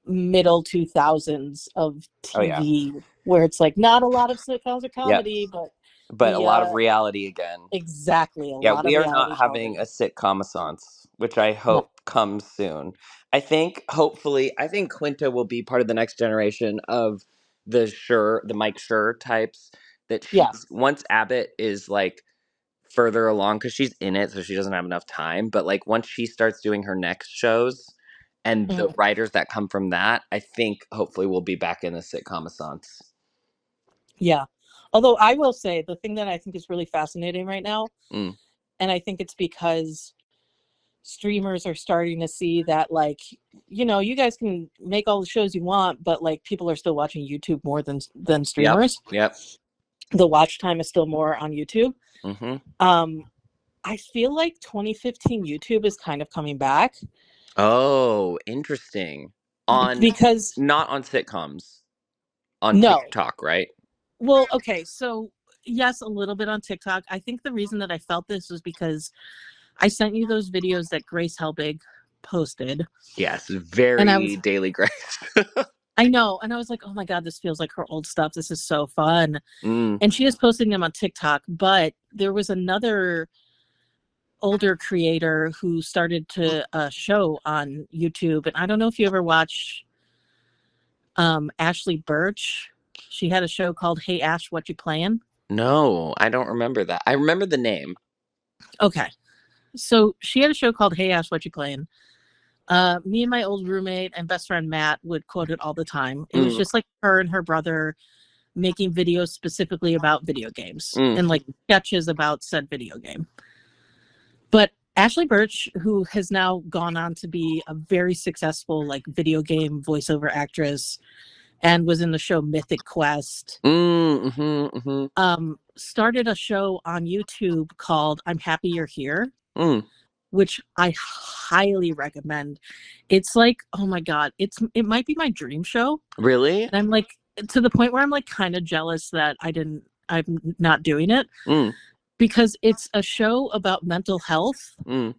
middle 2000s of Oh yeah. TV, where it's like not a lot of sitcoms or Yep. comedy, but But a the lot of reality again. exactly, a Yeah, lot of we are not reality having a television. sitcom assance, which I No. hope comes soon. I think Quinta will be part of the next generation of the Mike Shur types. That Yeah. she's once Abbott is like further along because she's in it, so she doesn't have enough time. But like once she starts doing her next shows, and the Mhm. writers that come from that, I think hopefully we'll be back in the sitcom assance. Yeah. Although I will say the thing that I think is really fascinating right now, Mm. and I think it's because streamers are starting to see that, like, you guys can make all the shows you want, but like people are still watching YouTube more than Yep. streamers. Yep. The watch time is still more on YouTube. Hmm. um I feel like 2015 YouTube is kind of coming back Oh, interesting. On because Not on sitcoms, on no, TikTok, right? well, okay, so yes, a little bit on TikTok. I think the reason that I felt this was because I sent you those videos that Grace Helbig posted, Yes, and very Daily Grace. I know, and I was like, oh my god, this feels like her old stuff. This is so fun. Mm. And she is posting them on TikTok, but there was another older creator who started to show on YouTube, and I don't know if you ever watch Ashley Birch. She had a show called Hey Ash, What You Playing? No, I don't remember that. I remember the name. Okay. So she had a show called Hey Ash, What You Playing? Me and my old roommate and best friend Matt would quote it all the time. It was Mm. just like her and her brother making videos specifically about video games Mm. and like sketches about said video game. But Ashley Birch, who has now gone on to be a very successful like video game voiceover actress and was in the show Mythic Quest, Mm. Mm-hmm, mm-hmm. started a show on YouTube called I'm Happy You're Here, Mm. which I highly recommend. It's like, oh my god, it might be my dream show, Really? and I'm like to the point where I'm like kind of jealous that I'm not doing it, Mm. because it's a show about mental health, Mm.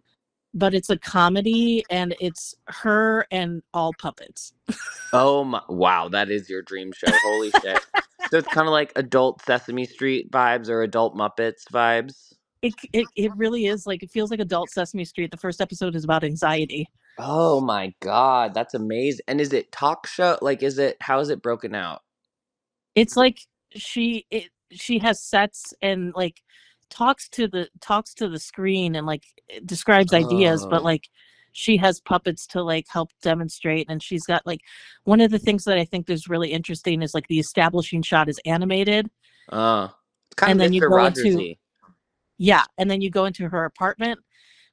but it's a comedy and it's her and all puppets. Oh my! Wow, that is your dream show. Holy shit! So it's kind of like adult Sesame Street vibes or adult Muppets vibes. It really is, like, it feels like adult Sesame Street. The first episode is about anxiety. Oh my god, that's amazing. And is it talk show? Like, is it? How is it broken out? It's like she has sets and like talks to the screen and like describes ideas, but Oh, like she has puppets to like help demonstrate, and she's got like one of the things that I think is really interesting is like the establishing shot is animated, it's kind of and then you Mister go into Rogersy. yeah, and then you go into her apartment,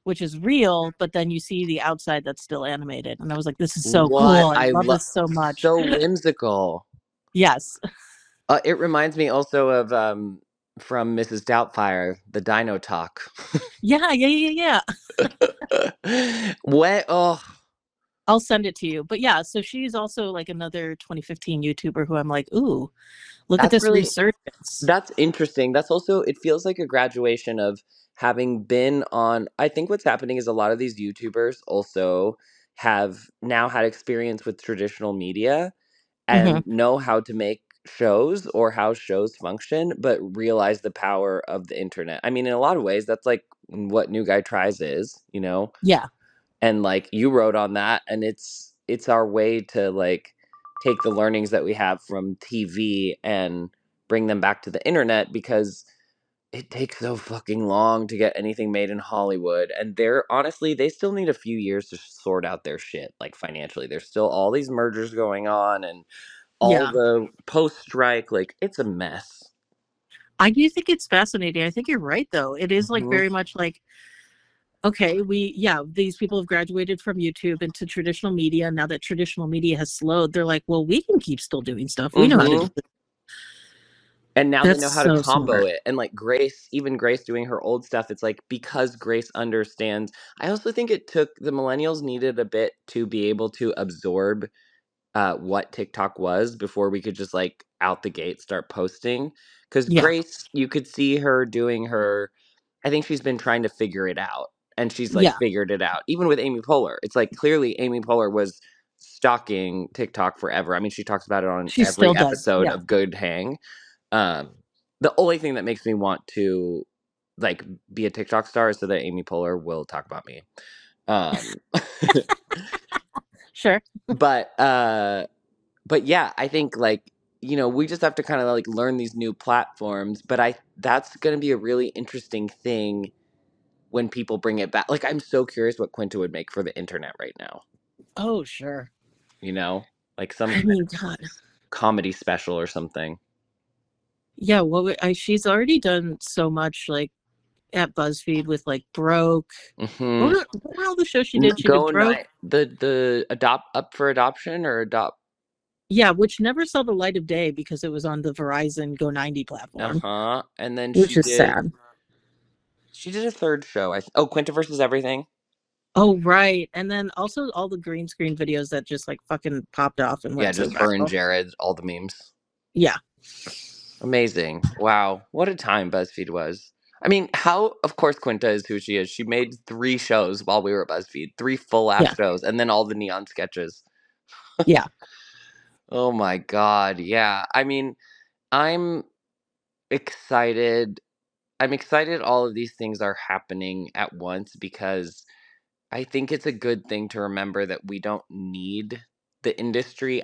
which is real, but then you see the outside that's still animated. And I was like, this is so What? cool. I I love love this so much. so whimsical. Yes. It reminds me also of from Mrs. Doubtfire, the Dino Talk. Yeah, yeah, yeah, yeah. What? Oh, I'll send it to you. But yeah, so she's also like another 2015 YouTuber who I'm like, ooh, look at that's this really resurgence. that's interesting. That's also it feels like a graduation of having been on. I think what's happening is a lot of these YouTubers also have now had experience with traditional media Hmm. and know how to make shows or how shows function, but realize the power of the internet. I mean, in a lot of ways, that's like what New Guy Tries is, you know? Yeah, And like you wrote on that, and it's our way to like take the learnings that we have from TV and bring them back to the internet because it takes so fucking long to get anything made in Hollywood. And they're honestly, they still need a few years to sort out their shit, like financially. There's still all these mergers going on and all yeah. the post strike, like it's a mess. I do think it's fascinating. I think you're right, though. It is like Hmm. very much like, okay, yeah, these people have graduated from YouTube into traditional media. Now that traditional media has slowed, they're like, well, we can keep still doing stuff. We know how to do Hmm. this. And now they That's know how to so combo smart. it. And like Grace, even Grace doing her old stuff, it's like because Grace understands. I also think it took the millennials needed a bit to be able to absorb what TikTok was before we could just like out the gate start posting. Because Yeah, Grace, you could see her doing her. I think she's been trying to figure it out, and she's like yeah. figured it out. Even with Amy Poehler, it's like clearly Amy Poehler was stalking TikTok forever. I mean, she talks about it on She every still does. episode Yeah. of Good Hang. Um, the only thing that makes me want to like be a TikTok star is so that Amy Poehler will talk about me. Um, Sure. but but yeah, I think like we just have to kind of like learn these new platforms. But that's going to be a really interesting thing when people bring it back. Like I'm so curious what Quinta would make for the internet right now. Oh, sure. You know, like some I kind mean, of God. comedy special or something. Yeah, well, she's already done so much like at BuzzFeed with like Broke. Hmm. What were all the shows she did? She did Go Broke. night the adopt up for adoption or adopt. Yeah, which never saw the light of day because it was on the Verizon Go 90 platform, Uh-huh. And then which is sad. she did a third show. Oh, Quinta versus everything. Oh, right. And then also all the green screen videos that just like fucking popped off and Yeah, went so just her and viral. Jared, all the memes. Yeah. Amazing. Wow. What a time BuzzFeed was. I mean, how of course Quinta is who she is. She made 3 shows while we were at BuzzFeed. 3 full ass Yeah. shows and then all the neon sketches. Yeah. Oh my god. Yeah. I mean, I'm excited. I'm excited all of these things are happening at once because I think it's a good thing to remember that we don't need the industry.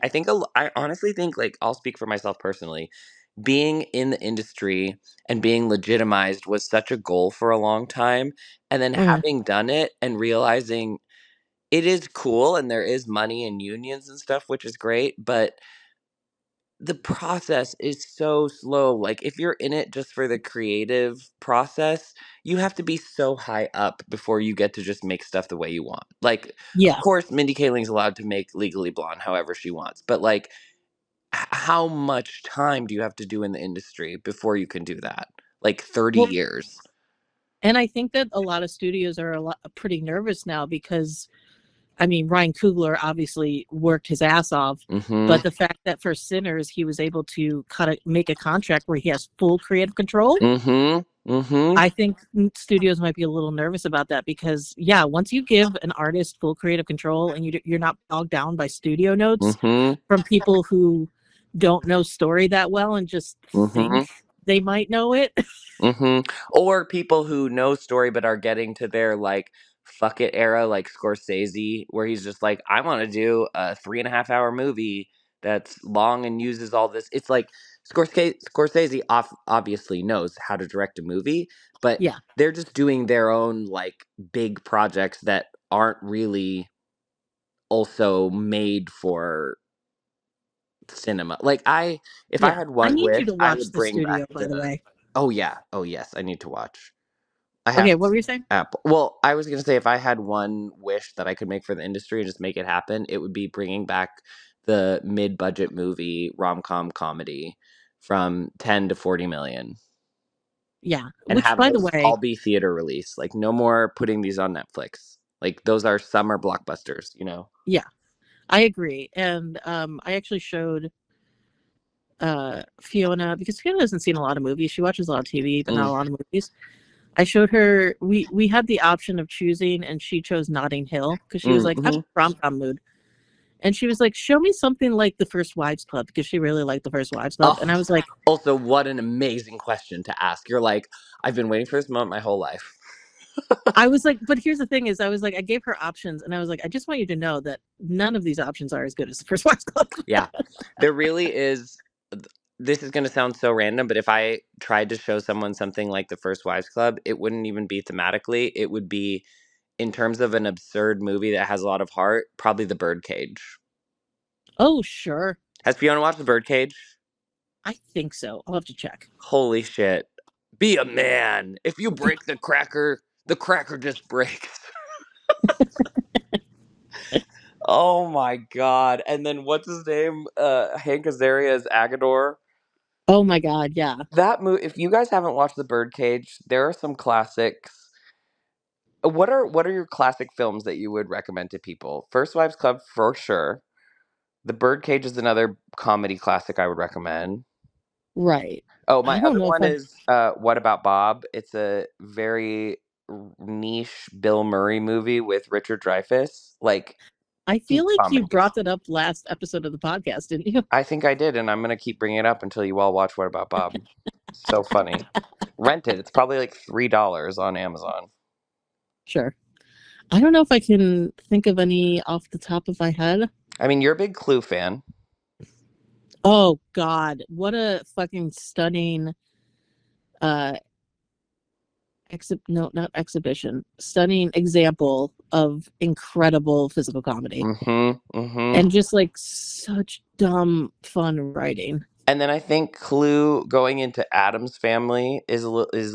I honestly think like I'll speak for myself personally. Being in the industry and being legitimized was such a goal for a long time, and then Mm, having done it and realizing it is cool and there is money and unions and stuff, which is great, but the process is so slow. Like if you're in it just for the creative process, you have to be so high up before you get to just make stuff the way you want. Like, of yeah. course, Mindy Kaling's allowed to make Legally Blonde however she wants, but like, how much time do you have to do in the industry before you can do that? Like 30 Well, years. and I think that a lot of studios are pretty nervous now because I mean, Ryan Coogler obviously worked his ass off, Mm-hmm. but the fact that for Sinners he was able to make a contract where he has full creative control, Mm-hmm. Mm-hmm. I think studios might be a little nervous about that because yeah, once you give an artist full creative control and you're not bogged down by studio notes Mm-hmm. from people who don't know story that well and just Mm-hmm. think they might know it. Hmm. Or people who know story but are getting to their like fuck it era, like Scorsese, where he's just like, I want to do a 3.5 hour movie that's long and uses all this. It's like Scorsese obviously knows how to direct a movie, but Yeah. they're just doing their own like big projects that aren't really also made for cinema. Like if I Yeah. had I one need you wish, to I watch would the bring studio, back by the the. way. Oh yeah, oh yes, I need to watch. I have Okay, to what say were you saying? Apple. Well, I was gonna say if I had one wish that I could make for the industry and just make it happen, it would be bringing back the mid-budget movie rom-com comedy from 10 to 40 million Yeah, and which have by the those all way, be theater release. Like no more putting these on Netflix. Like those are summer blockbusters, you know. yeah, I agree. And I actually showed Fiona, because Fiona hasn't seen a lot of movies. She watches a lot of TV, but not a Mm, lot of movies. I showed her, we had the option of choosing, and she chose Notting Hill because she was like, I'm in mm-hmm. a rom-com mood. And she was like, show me something like The First Wives Club, because she really liked The First Wives Club. And Oh, I was like, also, what an amazing question to ask. You're like, I've been waiting for this moment my whole life. but here's the thing is, I was like, I gave her options, and I was like, I just want you to know that none of these options are as good as The First Wives Club. Yeah, there really is. This is going to sound so random, but if I tried to show someone something like the First Wives Club, it wouldn't even be thematically. It would be, in terms of an absurd movie that has a lot of heart, probably The Birdcage. Oh, sure. Has Fiona watched The Birdcage? I think so. I'll have to check. Holy shit. Be a man. If you break the cracker just breaks. Oh my god. And then what's his name? Hank Azaria as Agador. Oh my God, yeah. That movie, if you guys haven't watched The Birdcage, there are some classics. What are your classic films that you would recommend to people? First Wives Club for sure. The Birdcage is another comedy classic I would recommend. Right. Oh, my I don't other know if one I've is What About Bob? It's a very niche Bill Murray movie with Richard Dreyfuss. Like I peak feel like you comedy. brought that up last episode of the podcast, didn't you? I think I did, and I'm gonna keep bringing it up until you all watch What About Bob. So funny. Rent it. It's probably like $3 on Amazon. Sure. I don't know if I can think of any off the top of my head. I mean, you're a big Clue fan. Oh God, what a fucking stunning uh no, not exhibition. Stunning example of incredible physical comedy. Mm-hmm. Mm-hmm. And just like such dumb fun writing. And then I think Clue going into Adam's Family is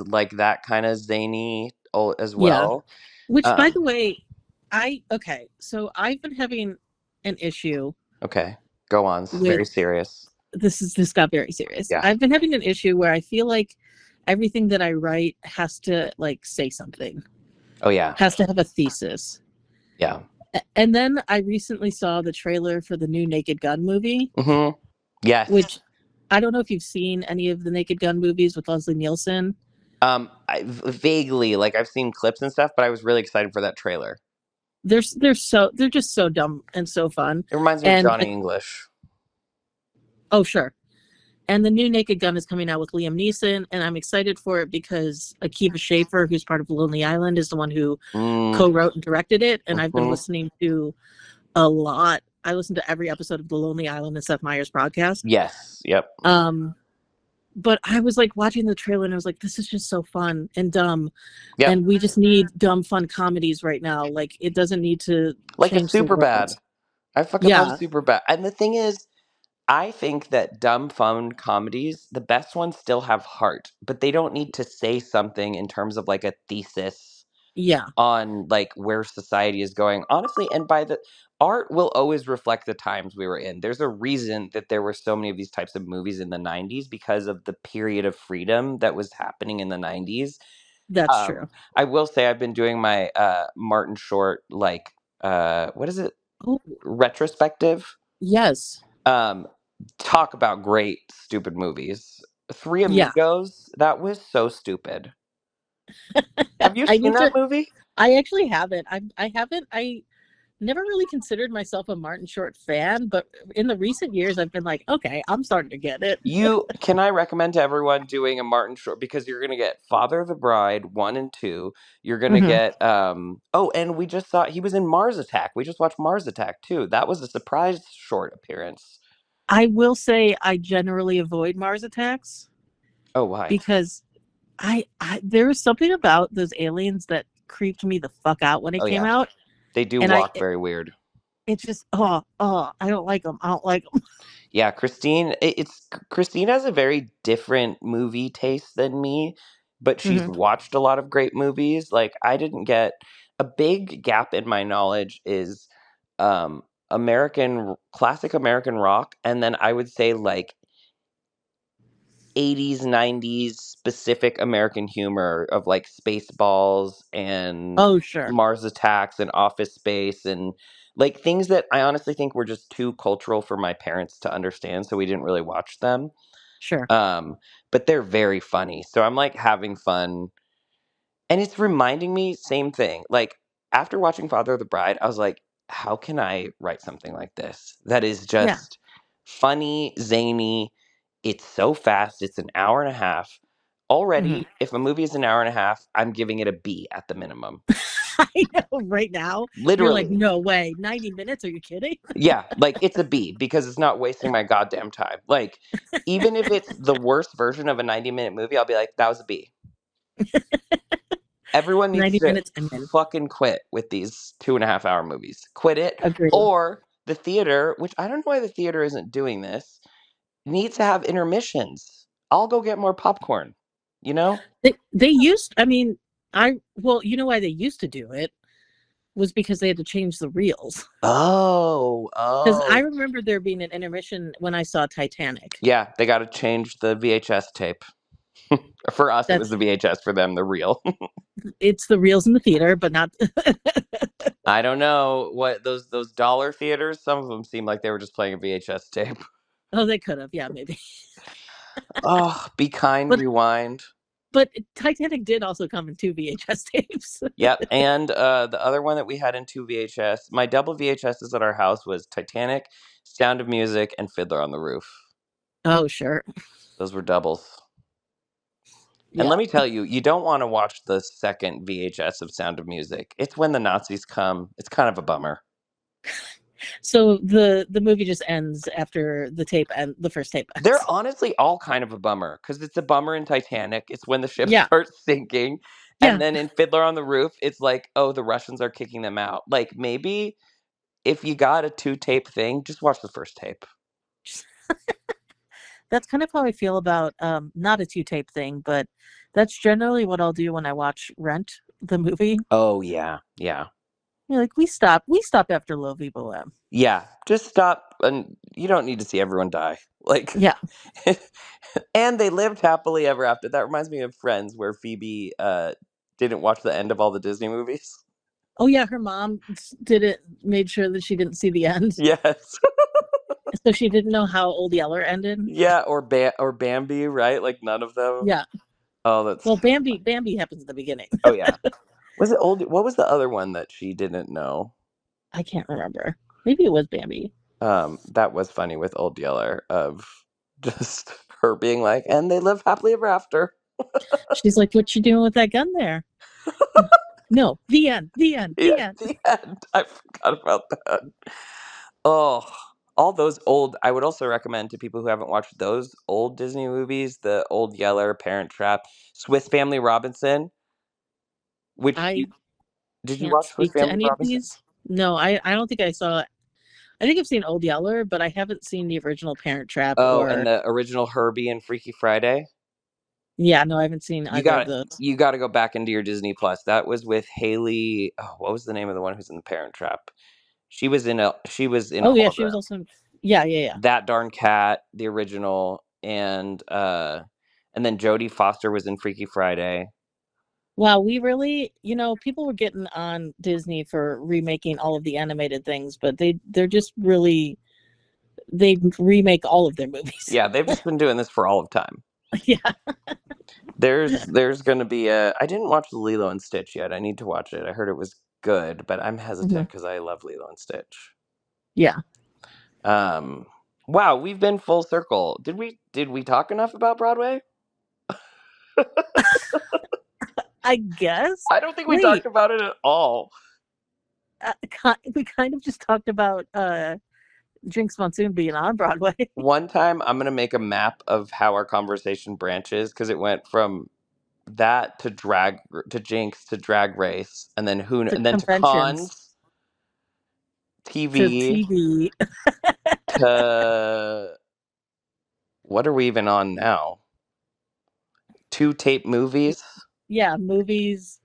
like that kind of zany as Yeah. well. Which by Um, the way, okay, so I've been having an issue okay, go on. This is with very serious. this got very serious. Yeah. I've been having an issue where I feel like everything that I write has to like say something, Oh yeah. has to have a thesis. Yeah. And then I recently saw the trailer for the new Naked Gun movie, Mm-hmm. Yes. which I don't know if you've seen any of the Naked Gun movies with Leslie Nielsen. Vaguely, like I've seen clips and stuff, but I was really excited for that trailer. They're just so dumb and so fun. It reminds me of And Johnny English. oh sure. And the new Naked Gun is coming out with Liam Neeson, and I'm excited for it because Akiva Schaffer, who's part of Lonely Island, is the one who Mm, co-wrote and directed it. And I've been hmm. listening to a lot. I listened to every episode of the Lonely Island and Seth Meyers podcast. Yes. Yep. But I was like watching the trailer and I was like, this is just so fun and dumb. Yep. And we just need dumb, fun comedies right now. Like it doesn't need to Like a change the super world. bad. I fucking love Yeah, super bad. And the thing is, I think that dumb fun comedies, the best ones still have heart, but they don't need to say something in terms of like a thesis yeah, on like where society is going. Honestly, and by the art will always reflect the times we were in. There's a reason that there were so many of these types of movies in the 90s because of the period of freedom that was happening in the 90s. that's true. I will say I've been doing my Martin Short like what is it? Oh, Retrospective. yes. Um, talk about great stupid movies. Three Yeah. Amigos, that was so stupid. Have you I seen need that to movie? I actually haven't. I haven't I never really considered myself a Martin Short fan, but in the recent years I've been like, okay, I'm starting to get it. You can I recommend to everyone doing a Martin Short because you're gonna get Father of the Bride 1 and 2. You're gonna Hmm. get oh, and we just saw he was in Mars Attack. We just watched Mars Attack too. That was a surprise short appearance. I will say I generally avoid Mars attacks Oh, why? because I there was something about those aliens that creeped me the fuck out when it Oh came yeah, out, they do and walk very weird. it just I don't like them. I don't like them. Yeah, Christine. It's Christine has a very different movie taste than me but she's watched a lot of great movies. Like, I didn't get a big gap in my knowledge is classic American rock, and then I would say like 80s, 90s specific American humor of like Spaceballs and Oh, sure. Mars Attacks and Office Space and like things that I honestly think were just too cultural for my parents to understand, so we didn't really watch them. Sure. Um, but they're very funny. So I'm like having fun. And it's reminding me, same thing. Like after watching Father of the Bride, I was like, how can I write something like this? That is Yeah. just funny, zany. It's so fast. It's an hour and a half. Mhm. Already, if a movie is an hour and a half, I'm giving it a B at the minimum. I know right now. You're like, Literally. no way. 90 minutes? Are you kidding? Yeah, like it's a B because it's not wasting my goddamn time. Like, even if it's the worst version of a 90-minute movie, I'll be like, that was a B. Everyone needs 90 to minutes and in. fucking quit with these 2.5 hour movies. Quit it. Agreed. Or the theater, which I don't know why the theater isn't doing this, needs to have intermissions. I'll go get more popcorn, you know? They used, I mean, well, you know why they used to do it was because they had to change the reels. Oh, Because I oh. remember there being an intermission when I saw Titanic. Yeah, they got to change the VHS tape. For us, it was That's the VHS. For them, the reel. it's the reels in the theater, but not. I don't know what those dollar theaters. Some of them seem like they were just playing a VHS tape. Oh, they could have, yeah, maybe. Oh, Be Kind, But Rewind. Titanic did also come in two VHS tapes. Yep, and the other one that we had in two VHS, my double VHSs at our house was Titanic, Sound of Music, and Fiddler on the Roof. Oh, sure. Those were doubles. And Yeah. let me tell you, you don't want to watch the second VHS of Sound of Music. It's when the Nazis come. It's kind of a bummer. So the movie just ends after the first tape ends. They're honestly all kind of a bummer because it's a bummer in Titanic. It's when the ship Yeah. starts sinking. And Yeah. then in Fiddler on the Roof, it's like, oh, the Russians are kicking them out. Like, maybe if you got a two tape thing, just watch the first tape. That's kind of how I feel about not a two tape thing, but that's generally what I'll do when I watch Rent, the movie. Oh, yeah. Yeah. You're like, we stop after Love Bohem. Yeah. Just stop. And you don't need to see everyone die. Like, Yeah. and they lived happily ever after. That reminds me of Friends, where Phoebe didn't watch the end of all the Disney movies. Oh yeah, her mom made sure that she didn't see the end. Yes. So she didn't know how Old Yeller ended. Yeah, or Bambi, right? Like none of them. Yeah. Oh, that's Well, Bambi happens at the beginning. oh yeah. Was it old? What was the other one that she didn't know? I can't remember. Maybe it was Bambi. That was funny with Old Yeller of just her being like, and they live happily ever after. She's like, "What you doing with that gun there?" No, the end. The end. Yeah, The end. the end. I forgot about that. Oh, all those old. I would also recommend to people who haven't watched those old Disney movies, the Old Yeller, Parent Trap, Swiss Family Robinson. Which I did you can't watch Swiss speak to Family any of Robinson? these. No, I don't think I saw. I think I've seen Old Yeller, but I haven't seen the original Parent Trap Oh, and or. the original Herbie and Freaky Friday. Yeah, no, I haven't seen You either of got those. you got to go back into your Disney Plus. That was with Haley. Oh, what was the name of the one who's in the Parent Trap? She was in Oh yeah, she was Hologram. also. Yeah, yeah, yeah. That Darn Cat, the original, and then Jodie Foster was in Freaky Friday. Wow, we really, people were getting on Disney for remaking all of the animated things, but they're just really they remake all of their movies. Yeah, they've just been doing this for all of time. Yeah. There's gonna be a. I didn't watch the Lilo and Stitch yet. I need to watch it. I heard it was good, but I'm Mhm. hesitant because I love Lilo and Stitch. Yeah. Um, wow, we've been full circle. Did we talk enough about Broadway? I guess. I don't think we talked Wait, about it at all. we kind of just talked about Jinx Monsoon being on Broadway One time, I'm gonna make a map of how our conversation branches because it went from that to drag to Jinx to Drag Race, and then to and then to conventions cons, to TV, TV. to what are we even on now? Two tape movies. Yeah, movies,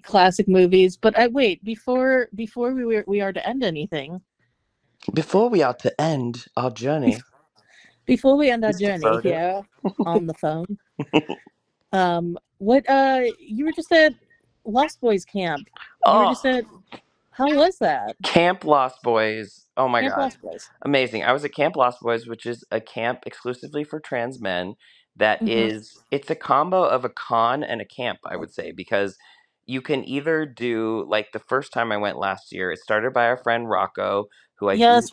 classic movies. But I wait before we are to end anything. Before we are to end our journey, Before we end our he's journey deferred it. here on the phone, what you were just at Lost Boys camp. You were just Oh, at how was that? Camp Lost Boys. Oh my Camp God. Lost Boys. Amazing. I was at Camp Lost Boys, which is a camp exclusively for trans men Mm-hmm. it's a combo of a con and a camp, I would say, because you can either do like the first time I went last year, it started by our friend Rocco, who Yes,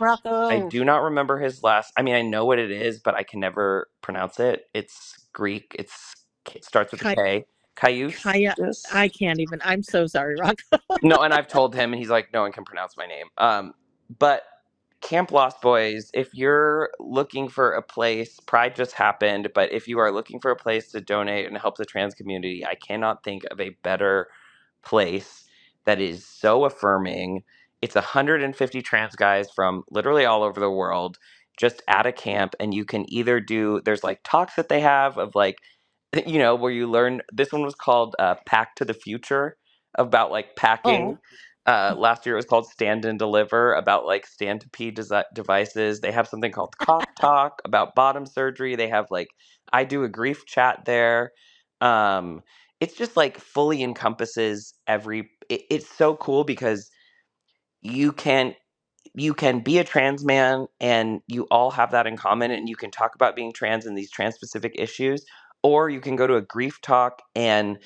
I Rocco. do not remember his last. I mean, I know what it is, but I can never pronounce it. It's Greek. It starts with a Ki- K. Cayus. Kaya. I can't even. I'm so sorry, Rocco. No, and I've told him, and he's like, no one can pronounce my name. But Camp Lost Boys, if you're looking for a place, Pride just happened, but if you are looking for a place to donate and help the trans community, I cannot think of a better place that is so affirming. It's 150 trans guys from literally all over the world just at a camp, and you can either do, there's like talks that they have of like, where you learn, this one was called Pack to the Future, about like packing. Oh, Last year it was called Stand and Deliver, about like stand to pee devices. They have something called Cock Talk about bottom surgery. They have like I do a grief chat there. Um, it's just like fully encompasses it's so cool because you can you can be a trans man and you all have that in common and you can talk about being trans and these trans specific issues, or you can go to a grief talk and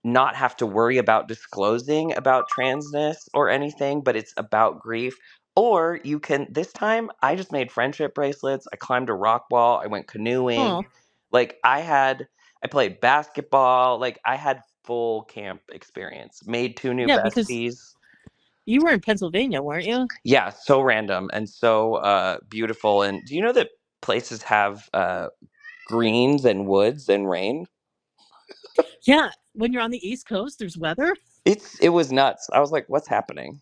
not have to worry about disclosing about transness or anything, but it's about grief. Or you can, this time I just made friendship bracelets, I climbed a rock wall, I went canoeing, oh, like I played basketball, like I had full camp experience, made two new yeah, because besties. you were in Pennsylvania, weren't you? Yeah, so random and so beautiful. And do you know that places have greens and woods and rain? Yeah, when you're on the East Coast, there's weather It was nuts. I was like, what's happening?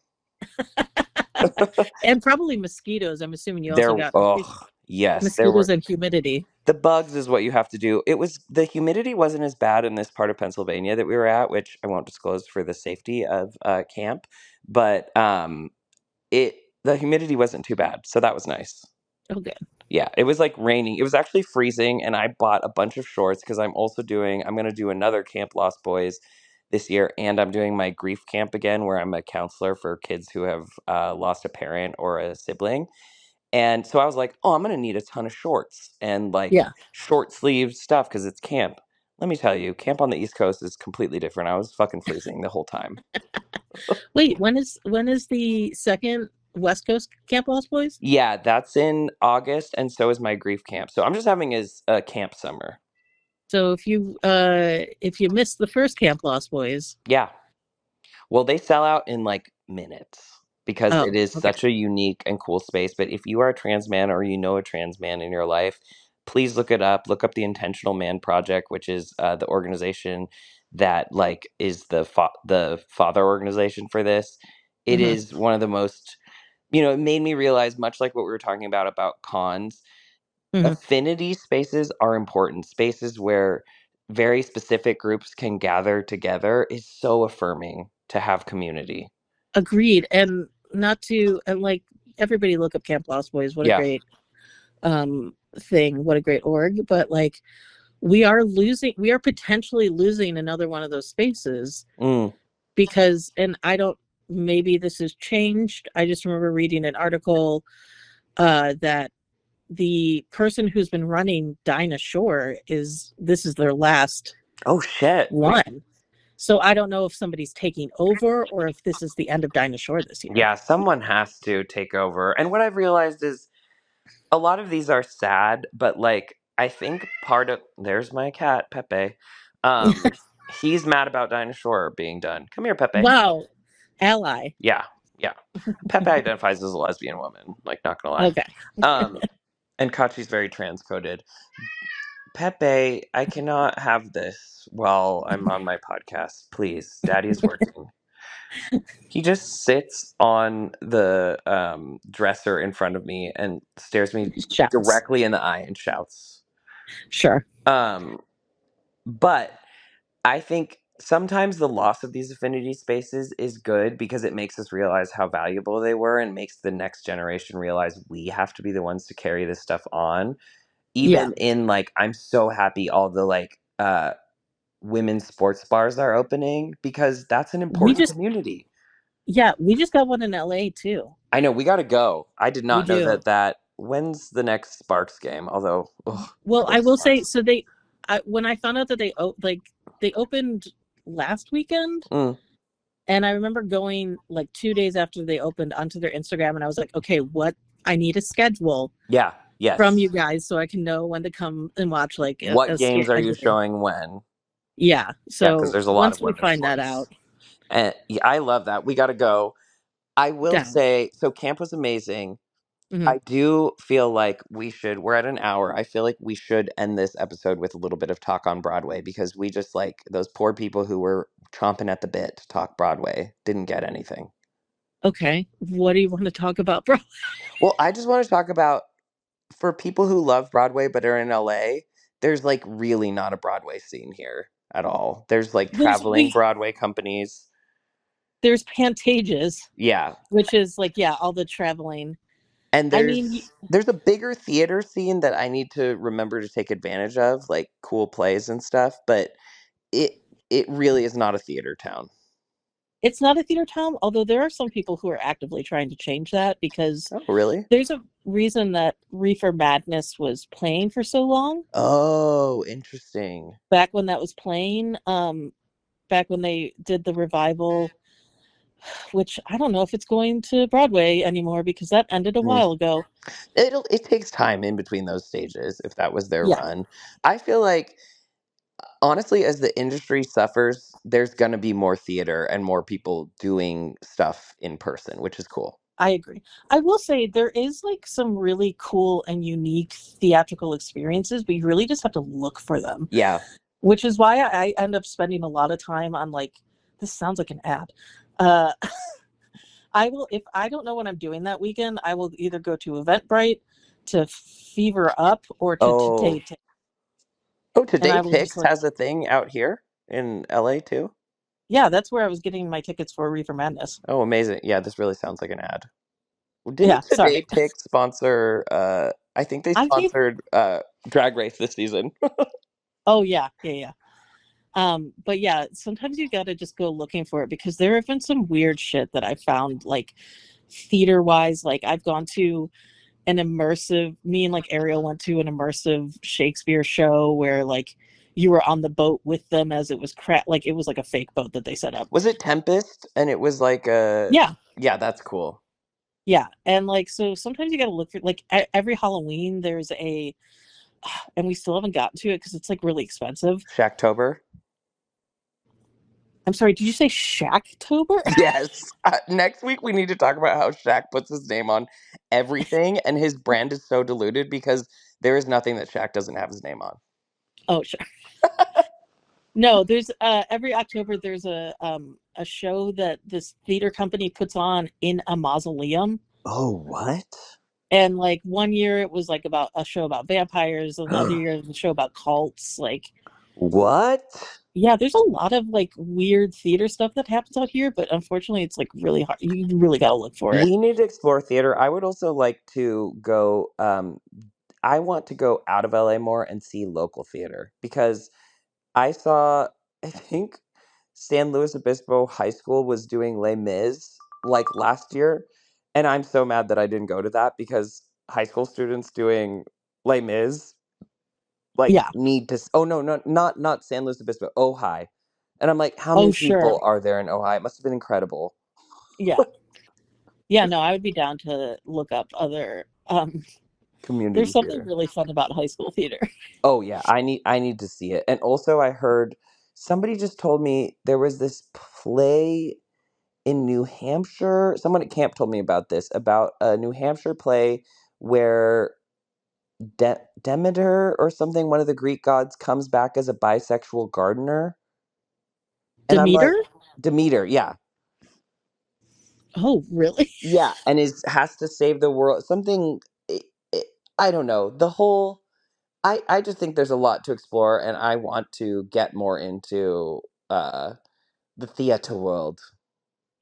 and probably mosquitoes. I'm assuming you also There, got oh yes, there mosquitoes were and humidity. the bugs is what you have to do. It was the humidity wasn't as bad in this part of Pennsylvania that we were at, which I won't disclose for the safety of camp, but it the humidity wasn't too bad, so that was nice. Okay. Yeah, it was like raining. It was actually freezing, and I bought a bunch of shorts because I'm going to do another Camp Lost Boys this year, and I'm doing my grief camp again, where I'm a counselor for kids who have lost a parent or a sibling. And so I was like, oh, I'm going to need a ton of shorts and like Yeah. short sleeve stuff because it's camp. Let me tell you, camp on the East Coast is completely different. I was fucking freezing the whole time. Wait, when is the second West Coast Camp Lost Boys? Yeah, that's in August, and so is my grief camp. So I'm just having a camp summer. So if you missed the first Camp Lost Boys, Yeah. Well, they sell out in like minutes because oh, it is okay. such a unique and cool space. But if you are a trans man or you know a trans man in your life, please look it up. Look up the Intentional Man Project, which is the organization that like is the father organization for this. It Hmm. is one of the most, it made me realize, much like what we were talking about cons, Hmm. affinity spaces are important. Spaces where very specific groups can gather together is so affirming to have community. Agreed. And not to and like everybody look up Camp Lost Boys. What a Yeah. great thing. What a great org. But like we are potentially losing another one of those spaces Mm. because and I don't maybe this has changed. I just remember reading an article that the person who's been running Dinah Shore this is their last Oh shit. one. So I don't know if somebody's taking over or if this is the end of Dinah Shore this year. Yeah, someone has to take over. And what I've realized is a lot of these are sad, but like I think part of there's my cat, Pepe. Um he's mad about Dinosaur being done. Come here, Pepe. Wow. Ally. Yeah, yeah. Pepe identifies as a lesbian woman, like not gonna lie. Okay. And Kachi's very transcoded. Pepe, I cannot have this while I'm on my podcast. Please, Daddy is working. He just sits on the dresser in front of me and stares me Shouts. directly in the eye and shouts. Sure. Um, but I think sometimes the loss of these affinity spaces is good because it makes us realize how valuable they were and makes the next generation realize we have to be the ones to carry this stuff on. Yeah. Even in like, I'm so happy all the like women's sports bars are opening because that's an We important just community. yeah, we just got one in LA too. I know we got to go. I did We not know do. that. When's the next Sparks game? Although, ugh, Well, poor I will say, Sparks. so when I found out that they opened last weekend, Mm, and I remember going like 2 days after they opened onto their Instagram, and I was like, okay, what I need a schedule yeah. from Yes. you guys so I can know when to come and watch like What a games are you game. showing when? Yeah. Yeah, because So there's a lot of once we women's find that sports. out, And yeah, I love that. We got to go. I will down. say, so camp was amazing. Hmm. I do feel like we're at an hour. I feel like we should end this episode with a little bit of talk on Broadway because we just like those poor people who were chomping at the bit to talk Broadway didn't get anything. Okay. What do you want to talk about, bro? Well, I just want to talk about for people who love Broadway but are in LA, there's like really not a Broadway scene here at all. There's like traveling We Broadway companies. there's Pantages, Yeah. which is like, yeah, all the traveling. And I mean, there's a bigger theater scene that I need to remember to take advantage of, like cool plays and stuff, but it it really is not a theater town. it's not a theater town, although there are some people who are actively trying to change that because Oh, really? there's a reason that Reefer Madness was playing for so long. Oh, interesting. Back when that was playing, back when they did the revival, which I don't know if it's going to Broadway anymore because that ended a Mm. while ago. It takes time in between those stages if that was their Yeah, run. I feel like honestly, as the industry suffers, there's going to be more theater and more people doing stuff in person, which is cool. I agree. I will say there is like some really cool and unique theatrical experiences, but you really just have to look for them, Yeah. which is why I end up spending a lot of time on like, this sounds like an ad. Uh, I will, if I don't know what I'm doing that weekend, I will either go to Eventbrite, to Fever Up, or to Oh, Today. oh, And Today I will just Ticks like, has a thing out here in LA too. yeah, that's where I was getting my tickets for Reefer Madness. Oh, amazing. Yeah, this really sounds like an ad. Yeah, Didn't Today sorry. Ticks sponsor I think they I gave, sponsored Drag Race this season. oh, yeah, yeah, yeah. But yeah, sometimes you got to just go looking for it because there have been some weird shit that I found, like theater wise. Like I've gone to an immersive, me and like Ariel went to an immersive Shakespeare show where like you were on the boat with them as it was like it was like a fake boat that they set up. Was it Tempest? And it was like a Yeah. yeah, that's cool. Yeah. And like, so sometimes you got to look for like every Halloween there's a, and we still haven't gotten to it because it's like really expensive. Shacktober. I'm sorry, did you say Shacktober? Yes. Next week we need to talk about how Shaq puts his name on everything, and his brand is so diluted because there is nothing that Shaq doesn't have his name on. Oh, sure. No, there's every October there's a show that this theater company puts on in a mausoleum. Oh, what? And like one year it was like about a show about vampires, another year it was a show about cults. Like, What? yeah, there's a lot of like weird theater stuff that happens out here, but unfortunately it's like really hard. You really gotta look for it. We need to explore theater. I would also like to go. I want to go out of LA more and see local theater because I saw, I think San Luis Obispo High School was doing Les Mis like last year, and I'm so mad that I didn't go to that because high school students doing Les Mis like Yeah. need to. Oh no, no, not San Luis Obispo, Ojai, and I'm like, how Oh, many sure. people are there in Ojai? It must have been incredible. Yeah. Yeah, no, I would be down to look up other there's Community something theater. really fun about high school theater. Oh yeah, I need to see it. And also I heard somebody just told me there was this play in New Hampshire. Someone at camp told me about this, about a New Hampshire play where Demeter or something, one of the Greek gods, comes back as a bisexual gardener. And I'm Demeter? like, Demeter, yeah. Oh, really? Yeah, and is has to save the world. Something I I don't know. The whole I just think there's a lot to explore and I want to get more into. uh the theater world.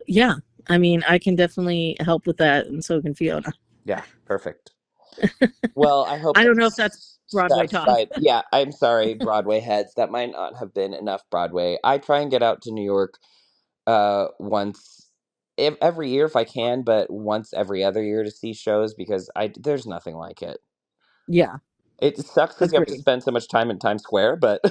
Yeah. I mean, I can definitely help with that, and so can Fiona. Yeah, perfect. Well, I hope I that don't know if that's Broadway talk. satisfied. Yeah, I'm sorry, Broadway heads. That might not have been enough Broadway. I try and get out to New York once every year if I can, but once every other year to see shows because I there's nothing like it. Yeah, It sucks because you have to agreed. spend so much time in Times Square, but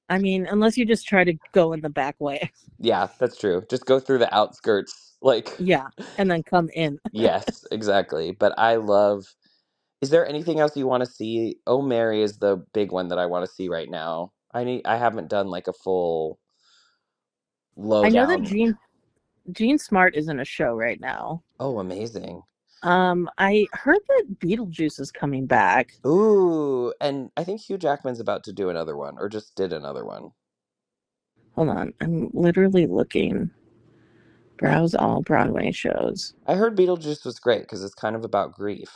I mean, unless you just try to go in the back way. yeah, that's true. Just go through the outskirts. Like, Yeah, and then come in. yes, exactly. But I love. Is there anything else you want to see? Oh, Mary is the big one that I want to see right now. I haven't done like a full I know that lowdown. Jean Smart is in a show right now. Oh, amazing. I heard that Beetlejuice is coming back. Ooh, and I think Hugh Jackman's about to do another one, or just did another one. Hold on, I'm literally looking. Browse all Broadway shows. I heard Beetlejuice was great because it's kind of about grief.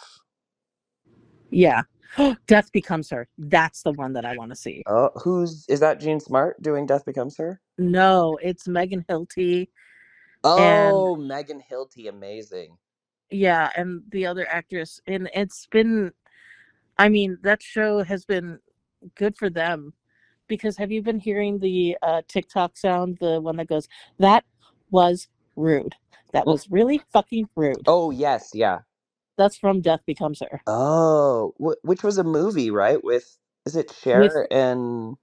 Yeah. Death Becomes Her. That's the one that I want to see. Oh, is that Jean Smart doing Death Becomes Her? No, it's Megan Hilty and Oh, Megan Hilty, amazing. yeah, and the other actress. And it's been, I mean, that show has been good for them because have you been hearing the TikTok sound, the one that goes, that was rude. That Mm. was really fucking rude. Oh, yes, yeah. That's from Death Becomes Her. Oh, which was a movie, right? With is it With Cher and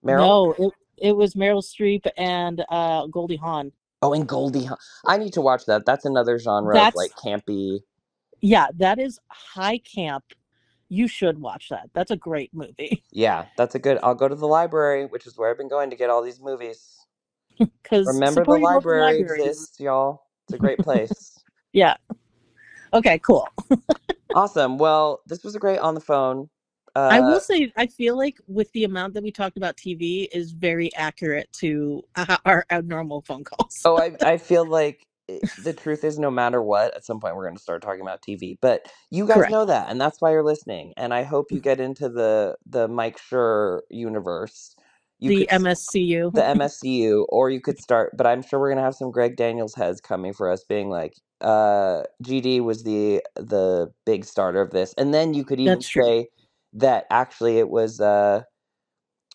Meryl? no, it was Meryl Streep and Goldie Hawn. Oh, and Goldie Hawn. I need to watch that. That's another genre of That's like campy. yeah, that is high camp. You should watch that. That's a great movie Yeah, that's a good. I'll go to the library, which is where I've been going to get all these movies. because Remember, the support your local library libraries. exists, y'all. It's a great place. Yeah. Okay, cool. Awesome. Well, this was a great on the phone. I Uh, will say, I feel like with the amount that we talked about TV is very accurate to our normal phone calls. oh, I feel like the truth is, no matter what, at some point we're going to start talking about TV. But you guys Correct. know that, and that's why you're listening. And I hope you get into the Mike Shur universe. You The could MSCU. the MSCU, or you could start. But I'm sure we're gonna have some Greg Daniels heads coming for us, being like, GD was the big starter of this, and then you could even That's true. say that actually it was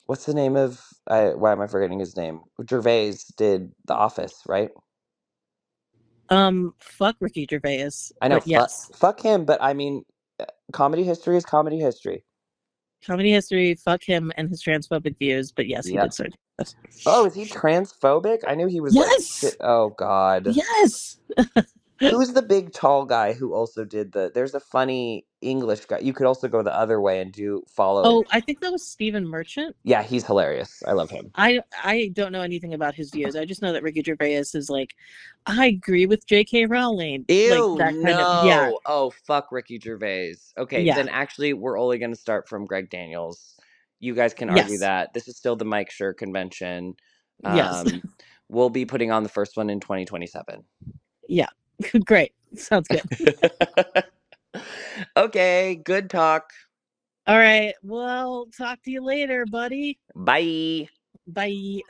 what's the name of why am I forgetting his name? Gervais did The Office, right? Fuck Ricky Gervais, I know, but yes. fuck him, but I mean, comedy history is comedy history. Comedy history, fuck him and his transphobic views, but yes, he Yep. did start this. Oh, is he transphobic? I knew he was like shit. Yes. Oh God. Yes. Who's the big tall guy who also did there's a funny English guy. You could also go the other way and do follow. Oh, I think that was Stephen Merchant. Yeah, he's hilarious. I love him. I don't know anything about his views. I just know that Ricky Gervais is like, I agree with J.K. Rowling, like Ew, that kind of yeah, no. Oh, fuck Ricky Gervais. Okay, yeah, then actually we're only going to start from Greg Daniels. You guys can argue yes, that. This is still the Mike Schur convention. yes, Um we'll be putting on the first one in 2027. yeah. Great, sounds good. Okay, good talk. All right, well, talk to you later, buddy. Bye. Bye.